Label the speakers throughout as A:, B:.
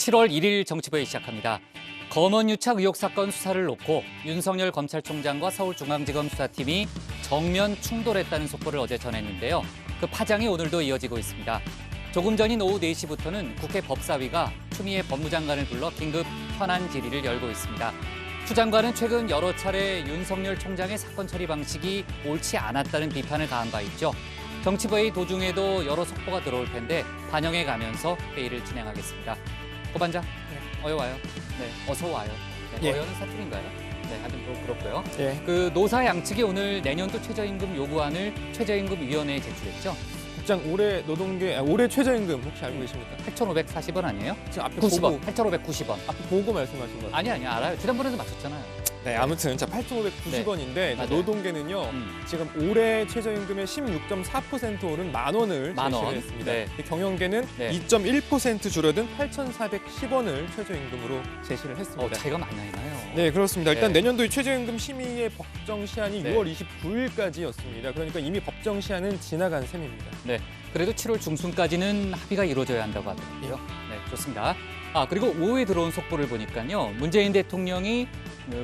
A: 7월 1일 정치부에 시작합니다. 검언유착 의혹 사건 수사를 놓고 윤석열 검찰총장과 서울중앙지검 수사팀이 정면 충돌했다는 속보를 어제 전했는데요. 그 파장이 오늘도 이어지고 있습니다. 조금 전인 오후 4시부터는 국회 법사위가 추미애 법무장관을 불러 긴급 현안 질의를 열고 있습니다. 추 장관은 최근 여러 차례 윤석열 총장의 사건 처리 방식이 옳지 않았다는 비판을 가한 바 있죠. 정치부회의 도중에도 여러 속보가 들어올 텐데 반영해 가면서 회의를 진행하겠습니다. 고 반장, 어여 와요. 네, 어서 와요. 네,
B: 예.
A: 어여는 사투리인가요? 네, 하여튼 그렇고요.
B: 예.
A: 그 노사 양측이 오늘 내년도 최저임금 요구안을 최저임금위원회에 제출했죠.
B: 국장 올해 최저임금 혹시 알고 계십니까?
A: 8,540원 아니에요?
B: 지금 앞에
A: 90원,
B: 보고
A: 8,590원.
B: 앞에 보고 말씀하신 거 같아요.
A: 아니, 알아요. 지난번에도 맞췄잖아요.
B: 네, 아무튼 자 8,590원인데
A: 맞아요.
B: 노동계는요. 지금 올해 최저임금의 16.4% 오른 10,000원을
A: 만 원.
B: 제시를 했습니다.
A: 네.
B: 경영계는
A: 네.
B: 2.1% 줄어든 8,410원을 최저임금으로 제시를 했습니다.
A: 차이가 많이 나요.
B: 네, 그렇습니다. 일단
A: 네.
B: 내년도의 최저임금 심의의 법정 시한이
A: 네.
B: 6월 29일까지였습니다. 그러니까 이미 법정 시한은 지나간 셈입니다.
A: 네, 그래도 7월 중순까지는 합의가 이루어져야 한다고 하더라고요. 네, 좋습니다. 그리고 오후에 들어온 속보를 보니까요. 문재인 대통령이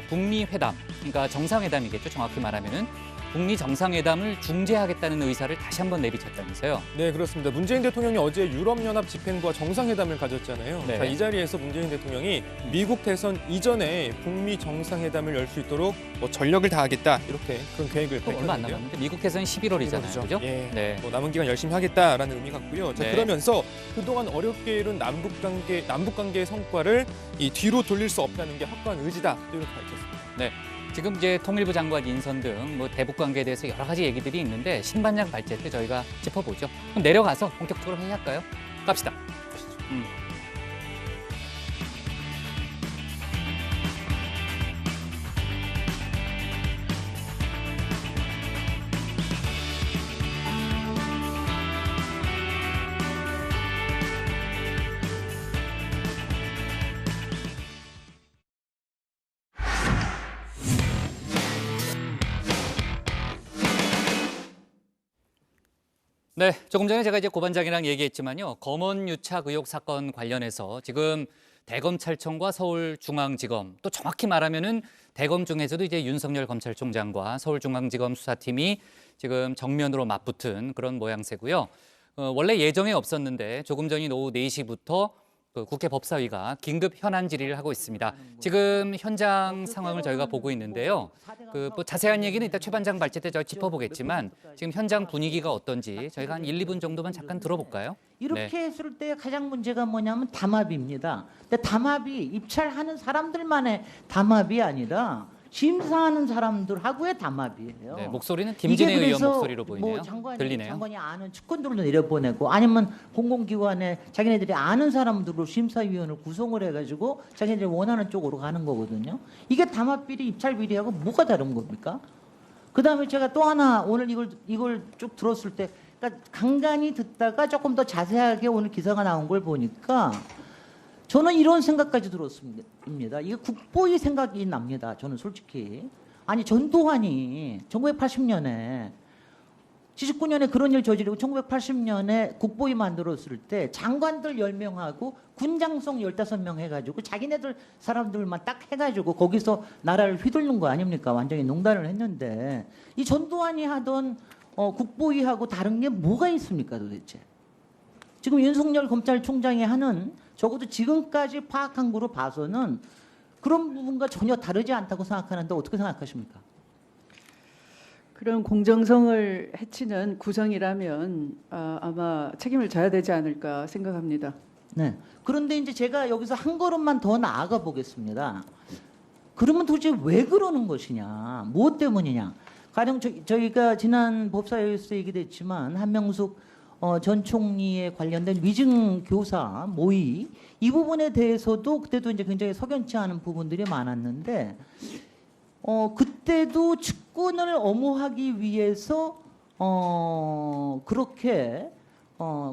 A: 북미 회담, 그러니까 정상회담이겠죠. 정확히 말하면은 북미 정상회담을 중재하겠다는 의사를 다시 한번 내비쳤다면서요.
B: 네, 그렇습니다. 문재인 대통령이 어제 유럽연합 집행부와 정상회담을 가졌잖아요.
A: 네.
B: 자, 이 자리에서 문재인 대통령이 미국 대선 이전에 북미 정상회담을 열 수 있도록 전력을 다하겠다 이렇게 그런 계획을
A: 얼마 안
B: 밝혔는데요.
A: 남았는데 미국 대선 11월이잖아요. 그죠?
B: 예.
A: 네.
B: 남은 기간 열심히 하겠다라는 의미 같고요. 자,
A: 네.
B: 그러면서 그동안 어렵게 이룬 남북관계의 성과를 이 뒤로 돌릴 수 없다는 게 확고한 의지다 이렇게 밝혔습니다.
A: 네. 지금 이제 통일부 장관 인선 등 뭐 대북 관계에 대해서 여러 가지 얘기들이 있는데 신반장 발제 때 저희가 짚어보죠. 그럼 내려가서 본격적으로 회의할까요? 갑시다. 네, 조금 전에 제가 이제 고 반장이랑 얘기했지만요. 검언유착 의혹 사건 관련해서 지금 대검찰청과 서울중앙지검, 또 정확히 말하면은 대검 중에서도 이제 윤석열 검찰총장과 서울중앙지검 수사팀이 지금 정면으로 맞붙은 그런 모양새고요. 원래 예정에 없었는데 조금 전인 오후 4시부터 그 국회 법사위가 긴급 현안 질의를 하고 있습니다. 지금 현장 상황을 저희가 보고 있는데요. 뭐 자세한 얘기는 이따 최 반장 발제 때 저희 짚어보겠지만 지금 현장 분위기가 어떤지 저희가 한 1, 2분 정도만 잠깐 들어볼까요?
C: 이렇게
A: 네.
C: 했을 때 가장 문제가 뭐냐면 담합입니다. 근데 담합이 입찰하는 사람들만의 담합이 아니라 심사하는 사람들하고의 담합이에요.
A: 네, 목소리는 김진애
C: 이게
A: 의원
C: 그래서
A: 목소리로 보이네요.
C: 뭐
A: 들리네요.
C: 장관이 아는 측근들로 내려보내고 아니면 공공기관에 자기네들이 아는 사람들로 심사위원을 구성을 해가지고 자기네들이 원하는 쪽으로 가는 거거든요. 이게 담합비리, 입찰비리하고 뭐가 다른 겁니까? 그다음에 제가 또 하나 오늘 이걸 쭉 들었을 때 그러니까 간간히 듣다가 조금 더 자세하게 오늘 기사가 나온 걸 보니까 저는 이런 생각까지 들었습니다. 이게 국보위 생각이 납니다. 저는 솔직히. 아니 전두환이 1980년에 79년에 그런 일 저지르고 1980년에 국보위 만들었을 때 장관들 10명하고 군장성 15명 해가지고 자기네들 사람들만 딱 해가지고 거기서 나라를 휘둘른 거 아닙니까? 완전히 농단을 했는데 이 전두환이 하던 국보위하고 다른 게 뭐가 있습니까 도대체? 지금 윤석열 검찰총장이 하는 적어도 지금까지 파악한 거로 봐서는 그런 부분과 전혀 다르지 않다고 생각하는데 어떻게 생각하십니까?
D: 그런 공정성을 해치는 구성이라면 아마 책임을 져야 되지 않을까 생각합니다.
C: 네. 그런데 이제 제가 여기서 한 걸음만 더 나아가 보겠습니다. 그러면 도대체 왜 그러는 것이냐? 무엇 때문이냐? 가령 저희가 지난 법사위에서 얘기도 했지만 한명숙 전 총리에 관련된 위증 교사 모의 이 부분에 대해서도 그때도 이제 굉장히 석연치 않은 부분들이 많았는데 그때도 측근을 엄호하기 위해서 그렇게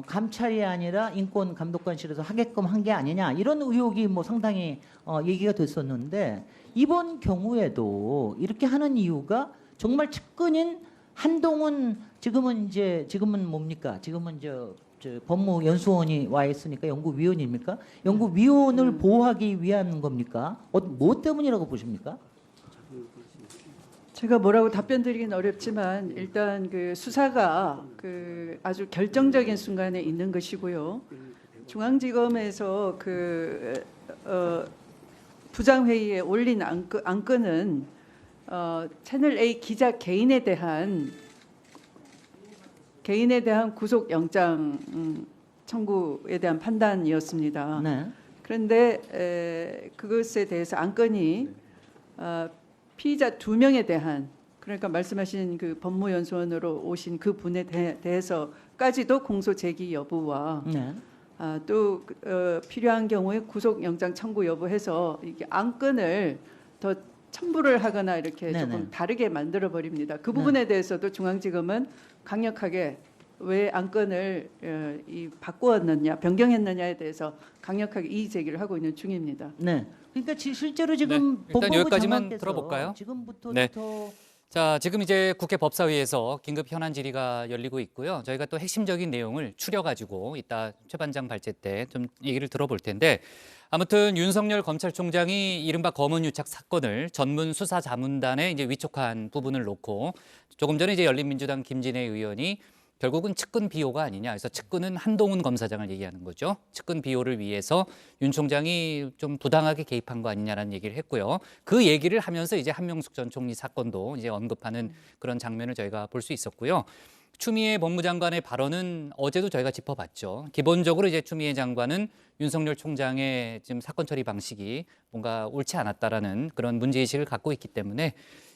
C: 감찰이 아니라 인권감독관실에서 하게끔 한 게 아니냐 이런 의혹이 뭐 상당히 얘기가 됐었는데 이번 경우에도 이렇게 하는 이유가 정말 측근인 한동훈 지금은 뭡니까? 지금은 법무연수원이 와 있으니까 연구위원입니까? 연구위원을 보호하기 위한 겁니까? 뭐 때문이라고 보십니까?
D: 제가 뭐라고 답변 드리긴 어렵지만 일단 그 수사가 그 아주 결정적인 순간에 있는 것이고요. 중앙지검에서 부장회의에 올린 안건은 채널 A 기자 개인에 대한 구속영장 청구에 대한 판단이었습니다.
C: 네.
D: 그런데 그것에 대해서 안건이 피의자 2명에 대한, 그러니까 말씀하신 그 법무연수원으로 오신 그 분에 대해서까지도 공소 제기 여부와
C: 네.
D: 또 필요한 경우에 구속영장 청구 여부해서 이게 안건을 더 첨부를 하거나 이렇게
C: 네네.
D: 조금 다르게 만들어 버립니다. 그 부분에 대해서도 중앙지검은 강력하게 왜 안건을 바꾸었느냐, 변경했느냐에 대해서 강력하게 이의 제기를 하고 있는 중입니다.
C: 네. 그러니까 실제로 지금
A: 네, 일단
C: 법무부
A: 여기까지만
C: 장관께서
A: 들어볼까요?
C: 지금부터
A: 네.
C: 더
A: 자, 지금 이제 국회 법사위에서 긴급 현안 질의가 열리고 있고요. 저희가 또 핵심적인 내용을 추려가지고 이따 최 반장 발제 때 좀 얘기를 들어볼 텐데, 아무튼 윤석열 검찰총장이 이른바 검언유착 사건을 전문 수사 자문단에 이제 위촉한 부분을 놓고 조금 전에 이제 열린민주당 김진애 의원이 결국은 측근 비호가 아니냐. 그래서 측근은 한동훈 검사장을 얘기하는 거죠. 측근 비호를 위해서 윤 총장이 좀 부당하게 개입한 거 아니냐라는 얘기를 했고요. 그 얘기를 하면서 이제 한명숙 전 총리 사건도 이제 언급하는 그런 장면을 저희가 볼 수 있었고요. 추미애 법무장관의 발언은 어제도 저희가 짚어봤죠. 기본적으로 이제 추미애 장관은 윤석열 총장의 지금 사건 처리 방식이 뭔가 옳지 않았다라는 그런 문제의식을 갖고 있기 때문에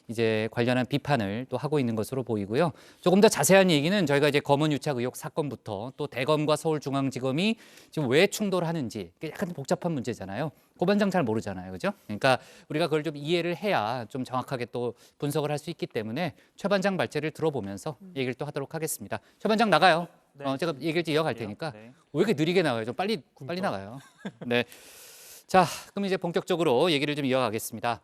A: 이제 관련한 비판을 또 하고 있는 것으로 보이고요. 조금 더 자세한 얘기는 저희가 이제 검언유착 의혹 사건부터 또 대검과 서울중앙지검이 지금 왜 충돌하는지, 약간 복잡한 문제잖아요. 고반장 잘 모르잖아요, 그죠? 그러니까 우리가 그걸 좀 이해를 해야 좀 정확하게 또 분석을 할 수 있기 때문에 최 반장 발제를 들어보면서 얘기를 또 하도록 하겠습니다. 최 반장 나가요.
E: 네.
A: 제가 얘기를 좀 이어갈 테니까
E: 네.
A: 왜 이렇게 느리게 나와요? 좀 빨리 나가요. 네. 자, 그럼 이제 본격적으로 얘기를 좀 이어가겠습니다.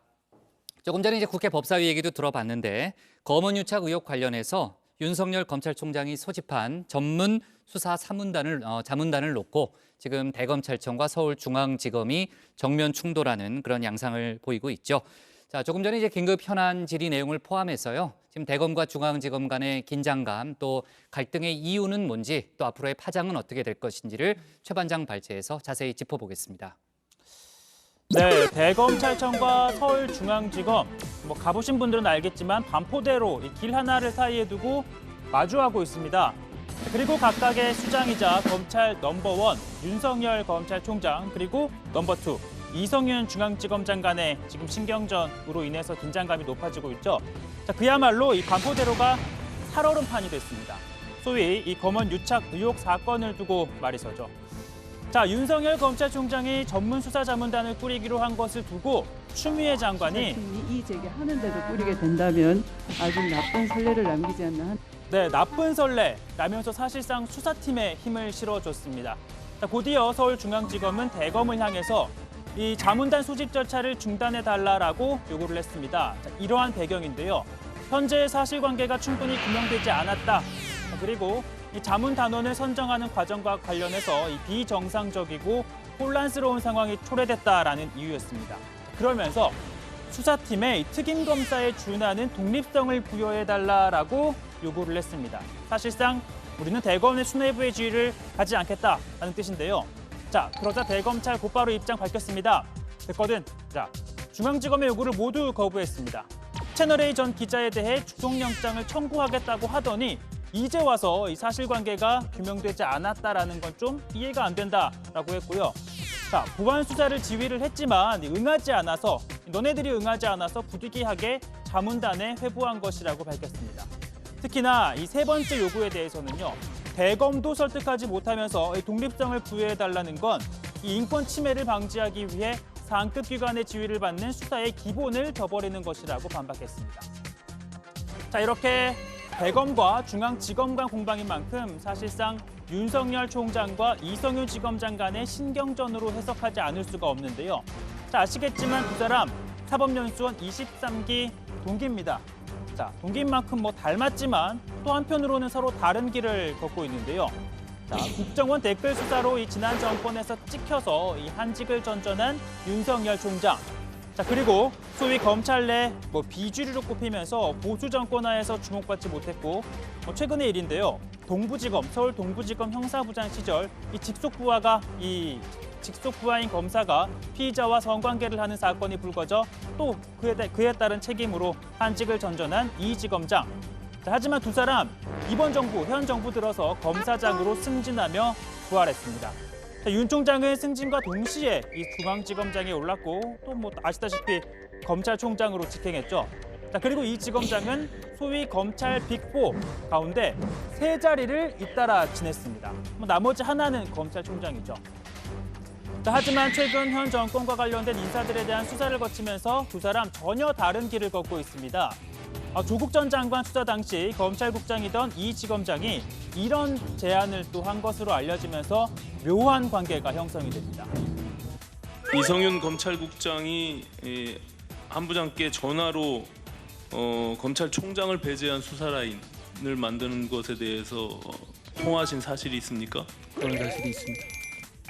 A: 조금 전에 이제 국회 법사위 얘기도 들어봤는데 검언유착 의혹 관련해서 윤석열 검찰총장이 소집한 전문 수사 자문단을 놓고 지금 대검찰청과 서울중앙지검이 정면 충돌하는 그런 양상을 보이고 있죠. 자, 조금 전에 이제 긴급 현안 질의 내용을 포함해서요. 지금 대검과 중앙지검 간의 긴장감 또 갈등의 이유는 뭔지 또 앞으로의 파장은 어떻게 될 것인지를 최 반장 발제해서 자세히 짚어보겠습니다.
E: 네, 대검찰청과 서울중앙지검 가보신 분들은 알겠지만 반포대로 이 길 하나를 사이에 두고 마주하고 있습니다. 그리고 각각의 수장이자 검찰 넘버원 윤석열 검찰총장 그리고 넘버 2 이성윤 중앙지검장 간의 지금 신경전으로 인해서 긴장감이 높아지고 있죠. 자, 그야말로 이 반포대로가 살얼음판이 됐습니다. 소위 이 검언유착 의혹 사건을 두고 말이서죠. 자, 윤석열 검찰총장이 전문 수사자문단을 꾸리기로 한 것을 두고 추미애 장관이
D: 이의 제기하는데도 꾸리게 된다면 아주 나쁜 선례를 남기지 않나.
E: 네, 나쁜 선례라면서 사실상 수사팀에 힘을 실어줬습니다. 자, 곧이어 서울중앙지검은 대검을 향해서 이 자문단 소집 절차를 중단해달라고 요구를 했습니다. 자, 이러한 배경인데요. 현재의 사실관계가 충분히 규명되지 않았다. 그리고 이 자문 단원을 선정하는 과정과 관련해서 이 비정상적이고 혼란스러운 상황이 초래됐다라는 이유였습니다. 그러면서 수사팀에 특임 검사에 준하는 독립성을 부여해달라라고 요구를 했습니다. 사실상 우리는 대검의 수뇌부의 지위를 가지 않겠다라는 뜻인데요. 자, 그러자 대검찰 곧바로 입장 밝혔습니다. 됐거든. 자, 중앙지검의 요구를 모두 거부했습니다. 채널A 전 기자에 대해 구속영장을 청구하겠다고 하더니 이제 와서 이 사실관계가 규명되지 않았다라는 건 좀 이해가 안 된다라고 했고요. 자, 보안 수사를 지휘를 했지만 응하지 않아서 너네들이 응하지 않아서 부득이하게 자문단에 회부한 것이라고 밝혔습니다. 특히나 이 세 번째 요구에 대해서는요. 대검도 설득하지 못하면서 독립성을 부여해달라는 건 이 인권 침해를 방지하기 위해 상급 기관의 지휘를 받는 수사의 기본을 저버리는 것이라고 반박했습니다. 자, 이렇게 대검과 중앙지검 간 공방인 만큼 사실상 윤석열 총장과 이성윤 지검장 간의 신경전으로 해석하지 않을 수가 없는데요. 자, 아시겠지만 두 사람 사법연수원 23기 동기입니다. 자, 동기인 만큼 닮았지만 또 한편으로는 서로 다른 길을 걷고 있는데요. 자, 국정원 댓글 수사로 이 지난 정권에서 찍혀서 이 한직을 전전한 윤석열 총장. 자, 그리고 소위 검찰 내 비주류로 꼽히면서 보수 정권하에서 주목받지 못했고 최근의 일인데요. 서울 동부지검 형사부장 시절 이 직속부하인 검사가 피의자와 성관계를 하는 사건이 불거져 또 그에 따른 책임으로 한직을 전전한 이 지검장. 자, 하지만 두 사람 현 정부 들어서 검사장으로 승진하며 부활했습니다. 자, 윤 총장은 승진과 동시에 이 중앙지검장에 올랐고 또 아시다시피 검찰총장으로 직행했죠. 자, 그리고 이 지검장은 소위 검찰 빅4 가운데 세 자리를 잇따라 지냈습니다. 나머지 하나는 검찰총장이죠. 자, 하지만 최근 현 정권과 관련된 인사들에 대한 수사를 거치면서 두 사람 전혀 다른 길을 걷고 있습니다. 조국 전 장관 수사 당시 검찰국장이던 이 지검장이 이런 제안을 또 한 것으로 알려지면서 묘한 관계가 형성이 됩니다.
F: 이성윤 검찰국장이 한 부장께 전화로 검찰총장을 배제한 수사 라인을 만드는 것에 대해서 통화하신 사실이 있습니까?
G: 그런 사실이 있습니다.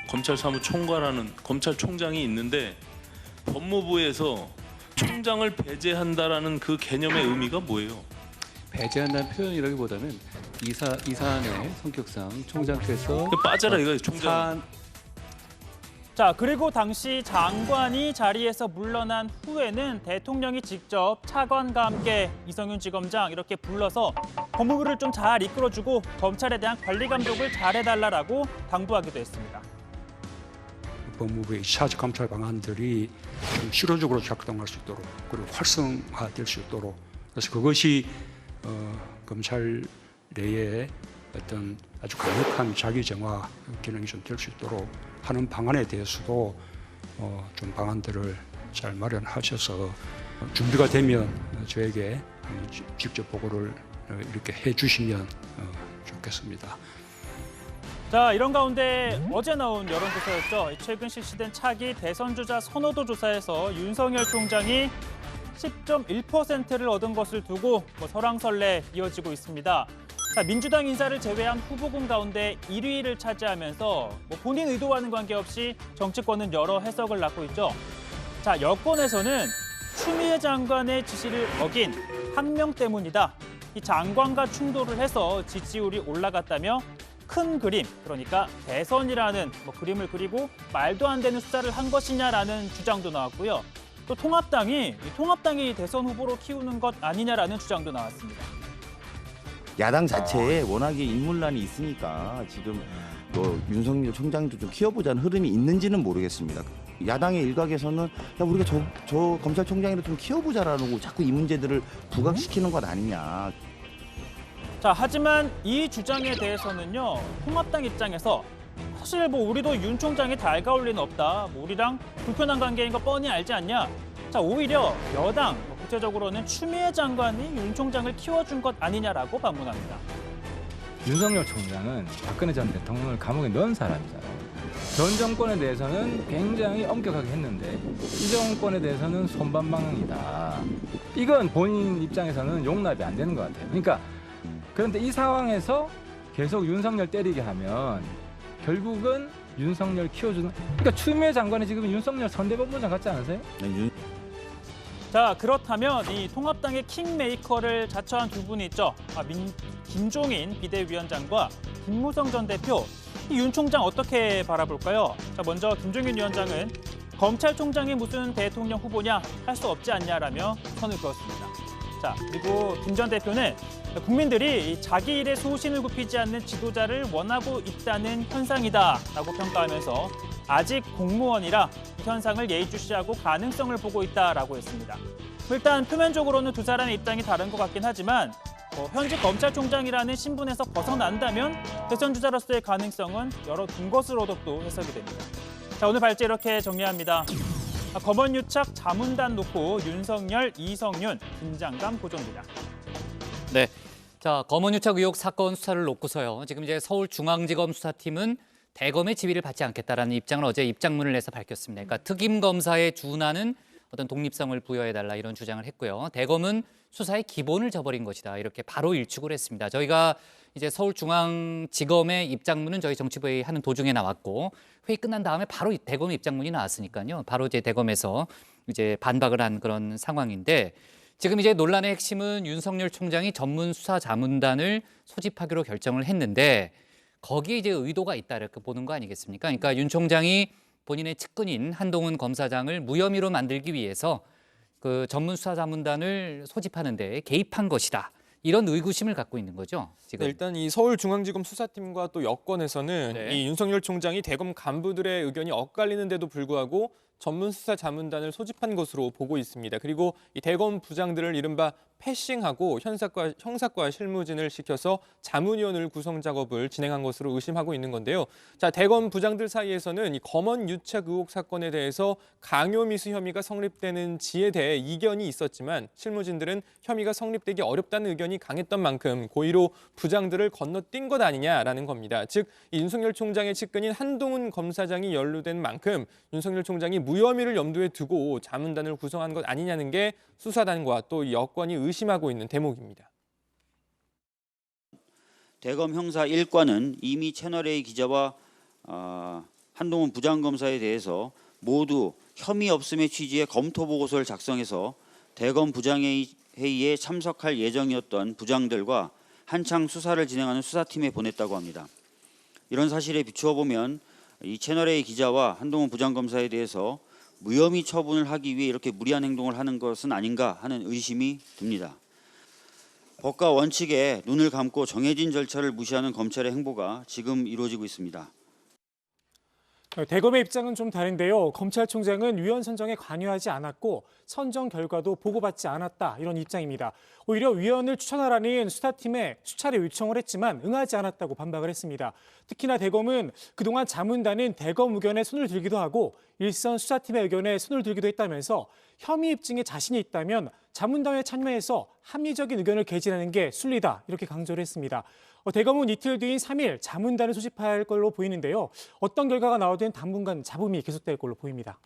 F: 검찰사무총괄하는 검찰총장이 있는데 법무부에서 총장을 배제한다라는 그 개념의 의미가 뭐예요?
G: 배제한다는 표현이라기보다는 이 사안의 성격상 총장께서
F: 빠져라 이거예요, 총장.
E: 자, 그리고 당시 장관이 자리에서 물러난 후에는 대통령이 직접 차관과 함께 이성윤 지검장 이렇게 불러서 법무부를 좀 잘 이끌어주고 검찰에 대한 관리 감독을 잘해달라고 당부하기도 했습니다.
H: 법무부의 2차 검찰 방안들이 좀 실효적으로 작동할 수 있도록 그리고 활성화될 수 있도록 그래서 그것이 검찰 내에 어떤 아주 강력한 자기 정화 기능이 좀 될 수 있도록 하는 방안에 대해서도 좀 방안들을 잘 마련하셔서 준비가 되면 저에게 직접 보고를 이렇게 해주시면 좋겠습니다.
E: 자, 이런 가운데 어제 나온 여론조사였죠. 최근 실시된 차기 대선주자 선호도 조사에서 윤석열 총장이 10.1%를 얻은 것을 두고 설왕설래 이어지고 있습니다. 자, 민주당 인사를 제외한 후보군 가운데 1위를 차지하면서 본인 의도와는 관계없이 정치권은 여러 해석을 낳고 있죠. 자, 여권에서는 추미애 장관의 지시를 어긴 한 명 때문이다. 이 장관과 충돌을 해서 지지율이 올라갔다며 큰 그림, 그러니까 대선이라는 그림을 그리고 말도 안 되는 수사를 한 것이냐라는 주장도 나왔고요. 또 통합당이 대선 후보로 키우는 것 아니냐라는 주장도 나왔습니다.
I: 야당 자체에 워낙에 인물난이 있으니까 지금 윤석열 총장도 좀 키워보자는 흐름이 있는지는 모르겠습니다. 야당의 일각에서는 야 우리가 저 검찰총장이라 좀 키워보자라고 자꾸 이 문제들을 부각시키는 것 아니냐.
E: 자, 하지만 이 주장에 대해서는요, 통합당 입장에서 사실 우리도 윤 총장이 달가울 리는 없다. 우리랑 불편한 관계인 거 뻔히 알지 않냐. 자, 오히려 여당, 구체적으로는 추미애 장관이 윤 총장을 키워준 것 아니냐라고 반문합니다.
J: 윤석열 총장은 박근혜 전 대통령을 감옥에 넣은 사람이잖아요. 전 정권에 대해서는 굉장히 엄격하게 했는데 이 정권에 대해서는 손반방이다. 이건 본인 입장에서는 용납이 안 되는 것 같아요. 그런데 이 상황에서 계속 윤석열 때리게 하면 결국은 윤석열 키워주는. 그러니까 추미애 장관이 지금 윤석열 선대본부장 같지 않으세요?
E: 자, 그렇다면 이 통합당의 킹메이커를 자처한 두 분이 있죠. 김종인 비대위원장과 김무성 전 대표. 이 윤 총장 어떻게 바라볼까요? 자, 먼저 김종인 위원장은 검찰총장이 무슨 대통령 후보냐 할 수 없지 않냐라며 선을 그었습니다. 자, 그리고 김 전 대표는 국민들이 자기 일에 소신을 굽히지 않는 지도자를 원하고 있다는 현상이다라고 평가하면서 아직 공무원이라 이 현상을 예의주시하고 가능성을 보고 있다라고 했습니다. 일단 표면적으로는 두 사람의 입장이 다른 것 같긴 하지만 현직 검찰총장이라는 신분에서 벗어난다면 대선 주자로서의 가능성은 열어둔 것으로도 또 해석이 됩니다. 자, 오늘 발제 이렇게 정리합니다. 검언유착 자문단 놓고 윤석열, 이성윤, 긴장감 고조입니다.
A: 네. 자, 검언유착 의혹 사건 수사를 놓고서요. 지금 이제 서울중앙지검 수사팀은 대검의 지휘를 받지 않겠다라는 입장을 어제 입장문을 내서 밝혔습니다. 그러니까 특임 검사에 준하는 어떤 독립성을 부여해달라 이런 주장을 했고요. 대검은 수사의 기본을 저버린 것이다. 이렇게 바로 일축을 했습니다. 저희가 이제 서울중앙지검의 입장문은 저희 정치부회의 하는 도중에 나왔고 회의 끝난 다음에 바로 대검의 입장문이 나왔으니까요. 바로 이제 대검에서 이제 반박을 한 그런 상황인데 지금 이제 논란의 핵심은 윤석열 총장이 전문 수사 자문단을 소집하기로 결정을 했는데 거기에 이제 의도가 있다 이렇게 보는 거 아니겠습니까? 그러니까 윤 총장이 본인의 측근인 한동훈 검사장을 무혐의로 만들기 위해서 그 전문 수사 자문단을 소집하는 데 개입한 것이다. 이런 의구심을 갖고 있는 거죠. 지금.
B: 네, 일단 이 서울중앙지검 수사팀과 또 여권에서는
A: 네.
B: 이 윤석열 총장이 대검 간부들의 의견이 엇갈리는데도 불구하고 전문 수사 자문단을 소집한 것으로 보고 있습니다. 그리고 이 대검 부장들을 이른바 패싱하고 형사과 실무진을 시켜서 자문위원을 구성 작업을 진행한 것으로 의심하고 있는 건데요. 자, 대검 부장들 사이에서는 이 검언 유착 의혹 사건에 대해서 강요미수 혐의가 성립되는지에 대해 이견이 있었지만 실무진들은 혐의가 성립되기 어렵다는 의견이 강했던 만큼 고의로 부장들을 건너뛴 것 아니냐라는 겁니다. 즉, 이 윤석열 총장의 측근인 한동훈 검사장이 연루된 만큼 윤석열 총장이 무혐의를 염두에 두고 자문단을 구성한 것 아니냐는 게 수사단과 또 여권이 의심하고 있는 대목입니다.
K: 대검 형사 1과는 이미 채널A 기자와 한동훈 부장검사에 대해서 모두 혐의 없음의 취지의 검토 보고서를 작성해서 대검 부장회의에 참석할 예정이었던 부장들과 한창 수사를 진행하는 수사팀에 보냈다고 합니다. 이런 사실에 비추어 보면 이 채널A 기자와 한동훈 부장검사에 대해서 무혐의 처분을 하기 위해 이렇게 무리한 행동을 하는 것은 아닌가 하는 의심이 듭니다. 법과 원칙에 눈을 감고 정해진 절차를 무시하는 검찰의 행보가 지금 이루어지고 있습니다.
L: 대검의 입장은 좀 다른데요. 검찰총장은 위원 선정에 관여하지 않았고 선정 결과도 보고받지 않았다 이런 입장입니다. 오히려 위원을 추천하라는 수사팀에 수차례 요청을 했지만 응하지 않았다고 반박을 했습니다. 특히나 대검은 그동안 자문단은 대검 의견에 손을 들기도 하고 일선 수사팀의 의견에 손을 들기도 했다면서 혐의 입증에 자신이 있다면 자문단에 참여해서 합리적인 의견을 개진하는 게 순리다 이렇게 강조를 했습니다. 대검은 이틀 뒤인 3일 자문단을 소집할 걸로 보이는데요. 어떤 결과가 나오든 당분간 잡음이 계속될 걸로 보입니다.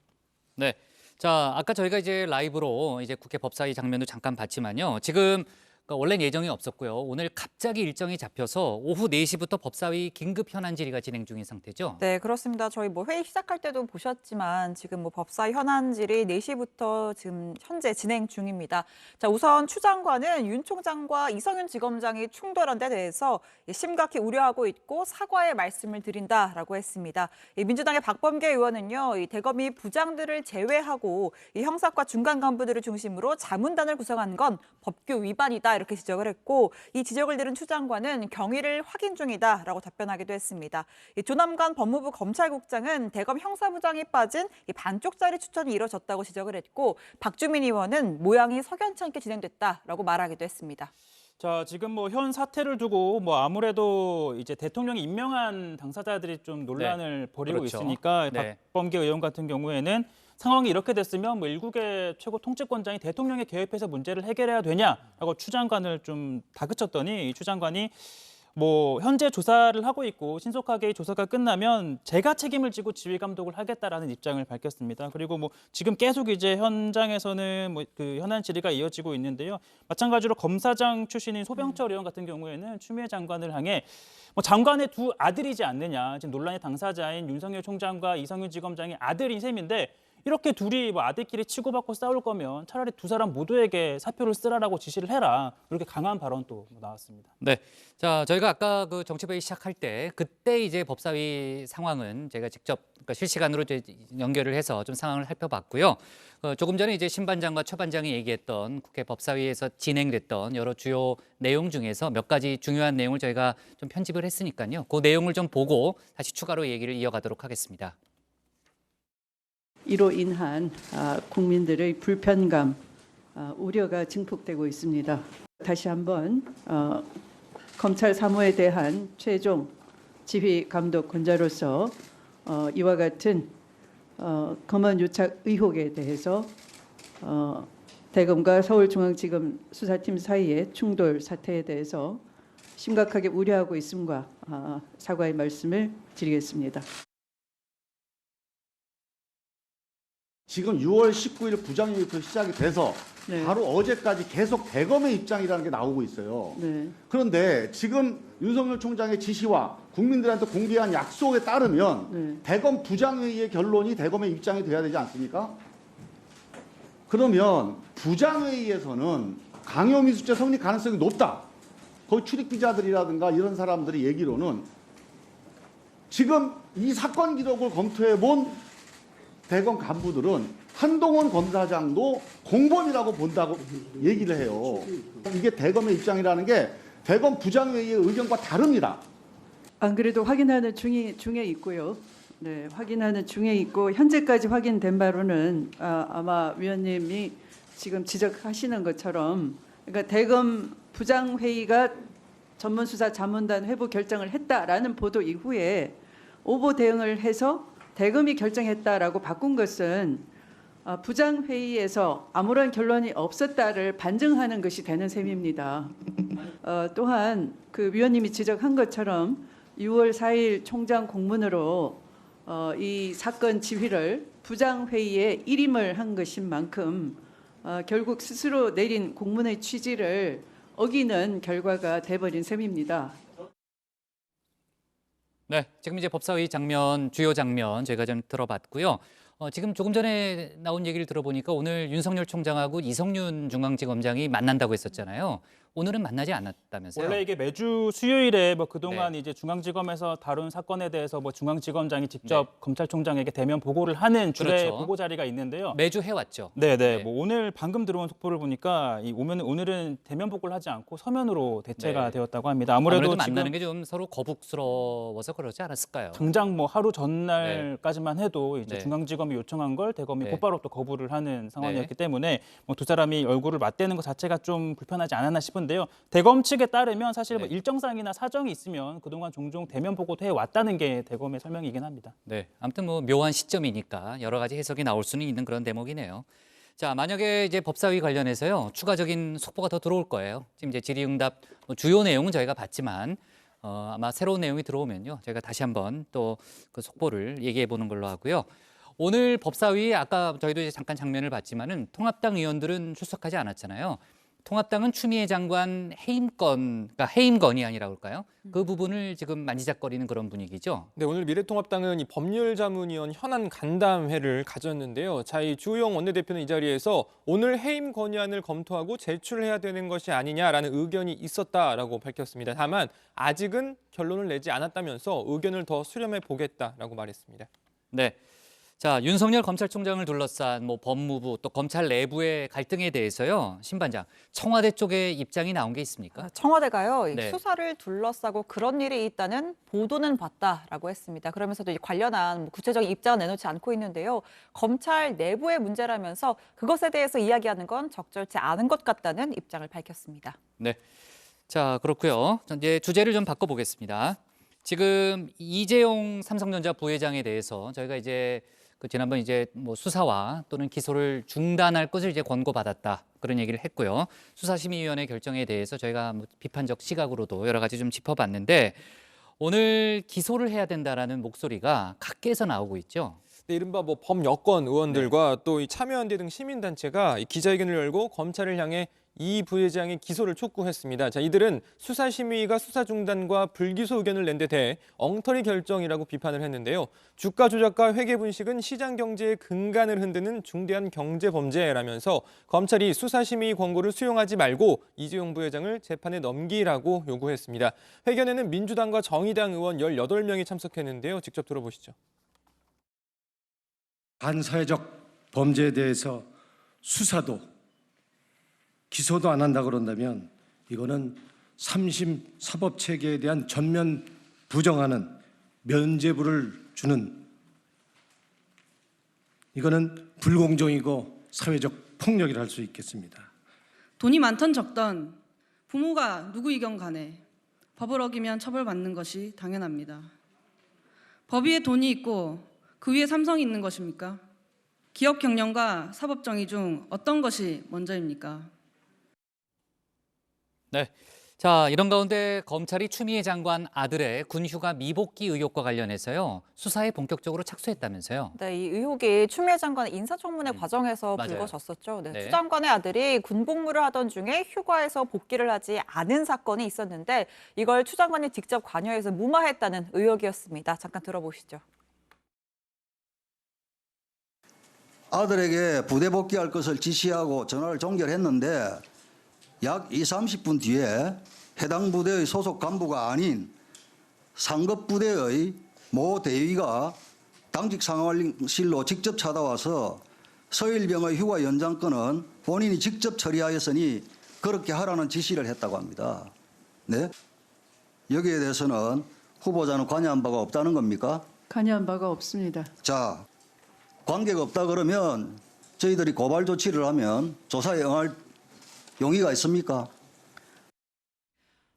A: 네. 자, 아까 저희가 이제 라이브로 이제 국회 법사위 장면도 잠깐 봤지만요. 지금 원래는 예정이 없었고요. 오늘 갑자기 일정이 잡혀서 오후 4시부터 법사위 긴급 현안 질의가 진행 중인 상태죠.
M: 네, 그렇습니다. 저희 회의 시작할 때도 보셨지만 지금 법사위 현안 질의 4시부터 지금 현재 진행 중입니다. 자, 우선 추 장관은 윤 총장과 이성윤 지검장이 충돌한 데 대해서 심각히 우려하고 있고 사과의 말씀을 드린다라고 했습니다. 민주당의 박범계 의원은요, 이 대검이 부장들을 제외하고 이 형사과 중간 간부들을 중심으로 자문단을 구성한 건 법규 위반이다. 이렇게 지적을 했고 이 지적을 들은 추 장관은 경위를 확인 중이다라고 답변하기도 했습니다. 조남관 법무부 검찰국장은 대검 형사부장이 빠진 이 반쪽짜리 추천이 이뤄졌다고 지적을 했고 박주민 의원은 모양이 석연치 않게 진행됐다라고 말하기도 했습니다.
E: 자, 지금 현 사태를 두고 아무래도 이제 대통령이 임명한 당사자들이 좀 논란을 벌이고
A: 그렇죠.
E: 있으니까
A: 네.
E: 박범계 의원 같은 경우에는 상황이 이렇게 됐으면 일국의 최고 통치권자인 대통령이 개입해서 문제를 해결해야 되냐라고 추 장관을 좀 다그쳤더니 이 추 장관이 현재 조사를 하고 있고 신속하게 조사가 끝나면 제가 책임을 지고 지휘 감독을 하겠다라는 입장을 밝혔습니다. 그리고 지금 계속 이제 현장에서는 그 현안 질의가 이어지고 있는데요. 마찬가지로 검사장 출신인 소병철 의원 같은 경우에는 추미애 장관을 향해 장관의 두 아들이지 않느냐. 지금 논란의 당사자인 윤석열 총장과 이성윤 지검장의 아들인 셈인데 이렇게 둘이 아들끼리 치고받고 싸울 거면 차라리 두 사람 모두에게 사표를 쓰라라고 지시를 해라. 이렇게 강한 발언도 나왔습니다.
A: 네. 자, 저희가 아까 그 정치회의 시작할 때 그때 이제 법사위 상황은 제가 직접 실시간으로 이제 연결을 해서 좀 상황을 살펴봤고요. 조금 전에 이제 신반장과 최반장이 얘기했던 국회 법사위에서 진행됐던 여러 주요 내용 중에서 몇 가지 중요한 내용을 저희가 좀 편집을 했으니까요. 그 내용을 좀 보고 다시 추가로 얘기를 이어가도록 하겠습니다.
D: 이로 인한 국민들의 불편감, 우려가 증폭되고 있습니다. 다시 한번 검찰 사무에 대한 최종 지휘 감독 권자로서 이와 같은 검언 유착 의혹에 대해서 대검과 서울중앙지검 수사팀 사이의 충돌 사태에 대해서 심각하게 우려하고 있음과 사과의 말씀을 드리겠습니다.
N: 지금 6월 19일 부장회의부터 시작이 돼서
D: 네.
N: 바로 어제까지 계속 대검의 입장이라는 게 나오고 있어요.
D: 네.
N: 그런데 지금 윤석열 총장의 지시와 국민들한테 공개한 약속에 따르면
D: 네.
N: 대검 부장회의의 결론이 대검의 입장이 돼야 되지 않습니까? 그러면 부장회의에서는 강요미수죄 성립 가능성이 높다. 거기 출입기자들이라든가 이런 사람들이 얘기로는 지금 이 사건 기록을 검토해 본 대검 간부들은 한동훈 검사장도 공범이라고 본다고 얘기를 해요. 이게 대검의 입장이라는 게 대검 부장회의의 의견과 다릅니다.
D: 안 그래도 확인하는 중에 있고요. 네, 확인하는 중에 있고 현재까지 확인된 바로는 아마 위원님이 지금 지적하시는 것처럼 그러니까 대검 부장회의가 전문수사자문단 회부 결정을 했다라는 보도 이후에 오보 대응을 해서 대검이 결정했다라고 바꾼 것은 부장회의에서 아무런 결론이 없었다를 반증하는 것이 되는 셈입니다. 또한 그 위원님이 지적한 것처럼 6월 4일 총장 공문으로 이 사건 지휘를 부장회의에 일임을 한 것인 만큼 결국 스스로 내린 공문의 취지를 어기는 결과가 돼버린 셈입니다.
A: 네, 지금 이제 법사위 장면, 주요 장면 저희가 좀 들어봤고요. 지금 조금 전에 나온 얘기를 들어보니까 오늘 윤석열 총장하고 이성윤 중앙지검장이 만난다고 했었잖아요. 오늘은 만나지 않았다면서요?
E: 원래 이게 매주 수요일에 뭐 그동안 이제 중앙지검에서 다룬 사건에 대해서 뭐 중앙지검장이 직접 검찰총장에게 대면 보고를 하는 주례
A: 그렇죠.
E: 보고 자리가 있는데요.
A: 매주 해왔죠.
E: 네네. 뭐 오늘 방금 들어온 속보를 보니까 오늘은 대면 보고를 하지 않고 서면으로 대체가 되었다고 합니다. 아무래도
A: 만나는 게 좀 서로 거북스러워서 그러지 않았을까요?
E: 당장 뭐 하루 전날까지만 해도 이제
A: 네.
E: 중앙지검이 요청한 걸 대검이
A: 네.
E: 곧바로 또 거부를 하는 상황이었기 때문에 뭐 두 사람이 얼굴을 맞대는 것 자체가 좀 불편하지 않았나 싶은데요. 대검 측에 따르면 사실 뭐 일정상이나 사정이 있으면 그동안 종종 대면 보고도 해왔다는 게 대검의 설명이긴 합니다.
A: 네, 아무튼 뭐 묘한 시점이니까 여러 가지 해석이 나올 수는 있는 그런 대목이네요. 자, 만약에 이제 법사위 관련해서요 추가적인 속보가 더 들어올 거예요. 지금 이제 질의응답 주요 내용은 저희가 봤지만 아마 새로운 내용이 들어오면요 저희가 다시 한번 또 그 속보를 얘기해 보는 걸로 하고요. 오늘 법사위 아까 저희도 이제 잠깐 장면을 봤지만은 통합당 의원들은 출석하지 않았잖아요. 통합당은 추미애 장관 해임건, 그러니까 해임건이 아니라 그럴까요? 그 부분을 지금 만지작거리는 그런 분위기죠.
B: 네, 오늘 미래통합당은 이 법률자문위원 현안 간담회를 가졌는데요. 자, 이 주호영 원내대표는 이 자리에서 오늘 해임 건의안을 검토하고 제출해야 되는 것이 아니냐라는 의견이 있었다라고 밝혔습니다. 다만 아직은 결론을 내지 않았다면서 의견을 더 수렴해 보겠다라고 말했습니다.
A: 네. 자, 윤석열 검찰총장을 둘러싼 뭐 법무부 또 검찰 내부의 갈등에 대해서요. 신반장, 청와대 쪽의 입장이 나온 게 있습니까?
M: 청와대가요. 이
A: 네.
M: 수사를 둘러싸고 그런 일이 있다는 보도는 봤다라고 했습니다. 그러면서도 관련한 구체적인 입장은 내놓지 않고 있는데요. 검찰 내부의 문제라면서 그것에 대해서 이야기하는 건 적절치 않은 것 같다는 입장을 밝혔습니다.
A: 네. 자, 그렇고요. 이제 주제를 좀 바꿔보겠습니다. 지금 이재용 삼성전자 부회장에 대해서 저희가 이제 지난번 이제 뭐 수사와 또는 기소를 중단할 것을 이제 권고받았다 그런 얘기를 했고요. 수사심의위원회 결정에 대해서 저희가 뭐 비판적 시각으로도 여러 가지 좀 짚어봤는데 오늘 기소를 해야 된다라는 목소리가 각계에서 나오고 있죠.
B: 네, 이른바 뭐 범여권 의원들과 또 이 참여연대 등 시민단체가 이 기자회견을 열고 검찰을 향해 이 부회장의 기소를 촉구했습니다. 자, 이들은 수사심의가 수사 중단과 불기소 의견을 낸 데 대해 엉터리 결정이라고 비판을 했는데요. 주가 조작과 회계 분식은 시장 경제의 근간을 흔드는 중대한 경제 범죄라면서 검찰이 수사심의 권고를 수용하지 말고 이재용 부회장을 재판에 넘기라고 요구했습니다. 회견에는 민주당과 정의당 의원 18명이 참석했는데요. 직접 들어보시죠.
O: 반사회적 범죄에 대해서 수사도 기소도 안 한다 그런다면 이거는 3심 사법체계에 대한 전면 부정하는 면죄부를 주는 이거는 불공정이고 사회적 폭력이라 할 수 있겠습니다.
P: 돈이 많던 적던 부모가 누구이건 간에 법을 어기면 처벌받는 것이 당연합니다. 법 위에 돈이 있고 그 위에 삼성이 있는 것입니까? 기업 경영과 사법 정의 중 어떤 것이 먼저입니까?
A: 네. 자, 이런 가운데 검찰이 추미애 장관 아들의 군휴가 미복귀 의혹과 관련해서요. 수사에 본격적으로 착수했다면서요.
M: 네, 이 의혹이 추미애 장관의 인사청문회 과정에서
A: 맞아요.
M: 불거졌었죠. 네,
A: 네.
M: 추 장관의 아들이 군복무를 하던 중에 휴가에서 복귀를 하지 않은 사건이 있었는데 이걸 추 장관이 직접 관여해서 무마했다는 의혹이었습니다. 잠깐 들어보시죠.
Q: 아들에게 부대 복귀할 것을 지시하고 전화를 종결했는데 약 30분 뒤에 해당 부대의 소속 간부가 아닌 상급 부대의 모 대위가 당직 상황실로 직접 찾아와서 서일병의 휴가 연장권은 본인이 직접 처리하였으니 그렇게 하라는 지시를 했다고 합니다. 네? 여기에 대해서는 후보자는 관여한 바가 없다는 겁니까?
D: 관여한 바가 없습니다.
Q: 자, 관계가 없다 그러면 저희들이 고발 조치를 하면 조사에 응할 용의가 있습니까?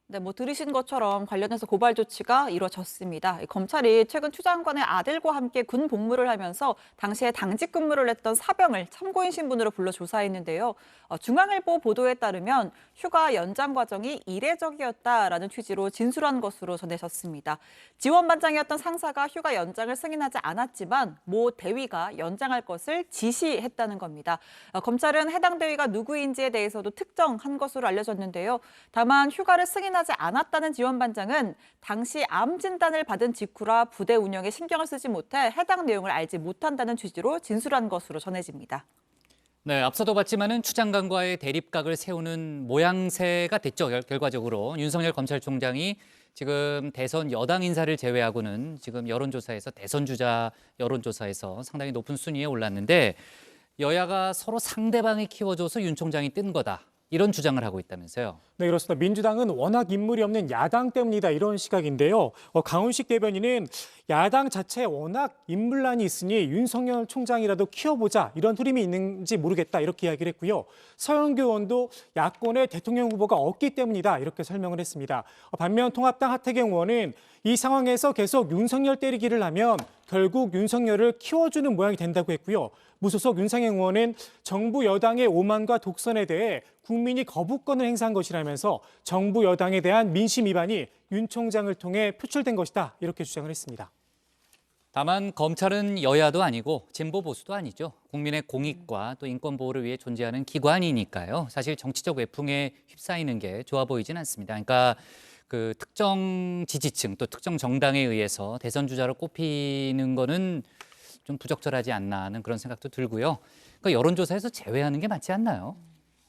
M: 네, 들으신 것처럼 관련해서 고발 조치가 이루어졌습니다. 검찰이 최근 추 장관의 아들과 함께 군 복무를 하면서 당시에 당직 근무를 했던 사병을 참고인 신분으로 불러 조사했는데요. 중앙일보 보도에 따르면 휴가 연장 과정이 이례적이었다라는 취지로 진술한 것으로 전해졌습니다. 지원반장이었던 상사가 휴가 연장을 승인하지 않았지만 모 대위가 연장할 것을 지시했다는 겁니다. 검찰은 해당 대위가 누구인지에 대해서도 특정한 것으로 알려졌는데요. 다만 휴가를 승인하지 않았다는 지원반장은 당시 암 진단을 받은 직후라 부대 운영에 신경을 쓰지 못해 해당 내용을 알지 못한다는 취지로 진술한 것으로 전해집니다.
A: 네, 앞서도 봤지만은 추 장관과의 대립각을 세우는 모양새가 됐죠. 결과적으로 윤석열 검찰총장이 지금 대선 여당 인사를 제외하고는 지금 여론조사에서 대선 주자 여론조사에서 상당히 높은 순위에 올랐는데 여야가 서로 상대방이 키워줘서 윤 총장이 뜬 거다. 이런 주장을 하고 있다면서요.
L: 네, 그렇습니다. 민주당은 워낙 인물이 없는 야당 때문이다 이런 시각인데요. 강훈식 대변인은 야당 자체에 워낙 인물난이 있으니 윤석열 총장이라도 키워보자 이런 흐름이 있는지 모르겠다 이렇게 이야기를 했고요. 서영교 의원도 야권에 대통령 후보가 없기 때문이다 이렇게 설명을 했습니다. 반면 통합당 하태경 의원은 이 상황에서 계속 윤석열 때리기를 하면 결국 윤석열을 키워주는 모양이 된다고 했고요. 무소속 윤상현 의원은 정부 여당의 오만과 독선에 대해 국민이 거부권을 행사한 것이라면서 정부 여당에 대한 민심 위반이 윤 총장을 통해 표출된 것이다 이렇게 주장을 했습니다.
A: 다만 검찰은 여야도 아니고 진보 보수도 아니죠. 국민의 공익과 또 인권 보호를 위해 존재하는 기관이니까요. 사실 정치적 외풍에 휩싸이는 게 좋아 보이진 않습니다. 그러니까 그 특정 지지층 또 특정 정당에 의해서 대선 주자로 꼽히는 거는 좀 부적절하지 않나 하는 그런 생각도 들고요. 그러니까 여론조사에서 제외하는 게 맞지 않나요?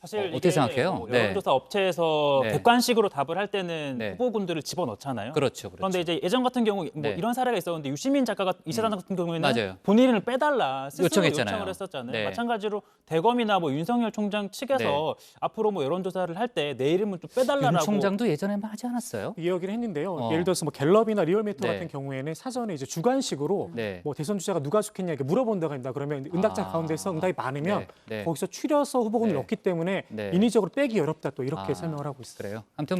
E: 사실
A: 어떻게 생각해요?
E: 여론조사 업체에서
A: 네.
E: 객관식으로 답을 할 때는
A: 네.
E: 후보군들을 집어넣잖아요.
A: 그렇죠.
E: 그런데 이제 예전 같은 경우
A: 네.
E: 이런 사례가 있었는데 유시민 작가가 이사장 같은 경우에는
A: 맞아요.
E: 본인을 빼달라 스스로
A: 요청했잖아요.
E: 요청을 했었잖아요.
A: 네.
E: 마찬가지로 대검이나 윤석열 총장 측에서 앞으로 여론조사를 할 때 내 이름은 좀 빼달라라고.
A: 윤 총장도 예전에 하지 않았어요?
L: 이 이야기를 했는데요. 예를 들어서 갤럽이나 리얼미터
A: 네.
L: 같은 경우에는 사전에 이제 주관식으로
A: 네.
L: 대선 주자가 누가 속했냐 이렇게 물어본다고 합니다. 그러면 응답자 가운데서 응답이 많으면
A: 네. 네.
L: 거기서 추려서 후보군을
A: 네.
L: 넣기 때문에
A: 네.
L: 인위적으로 빼기 어렵다 또 이렇게 설명을 하고 있습니다.
A: 그래요. 아무튼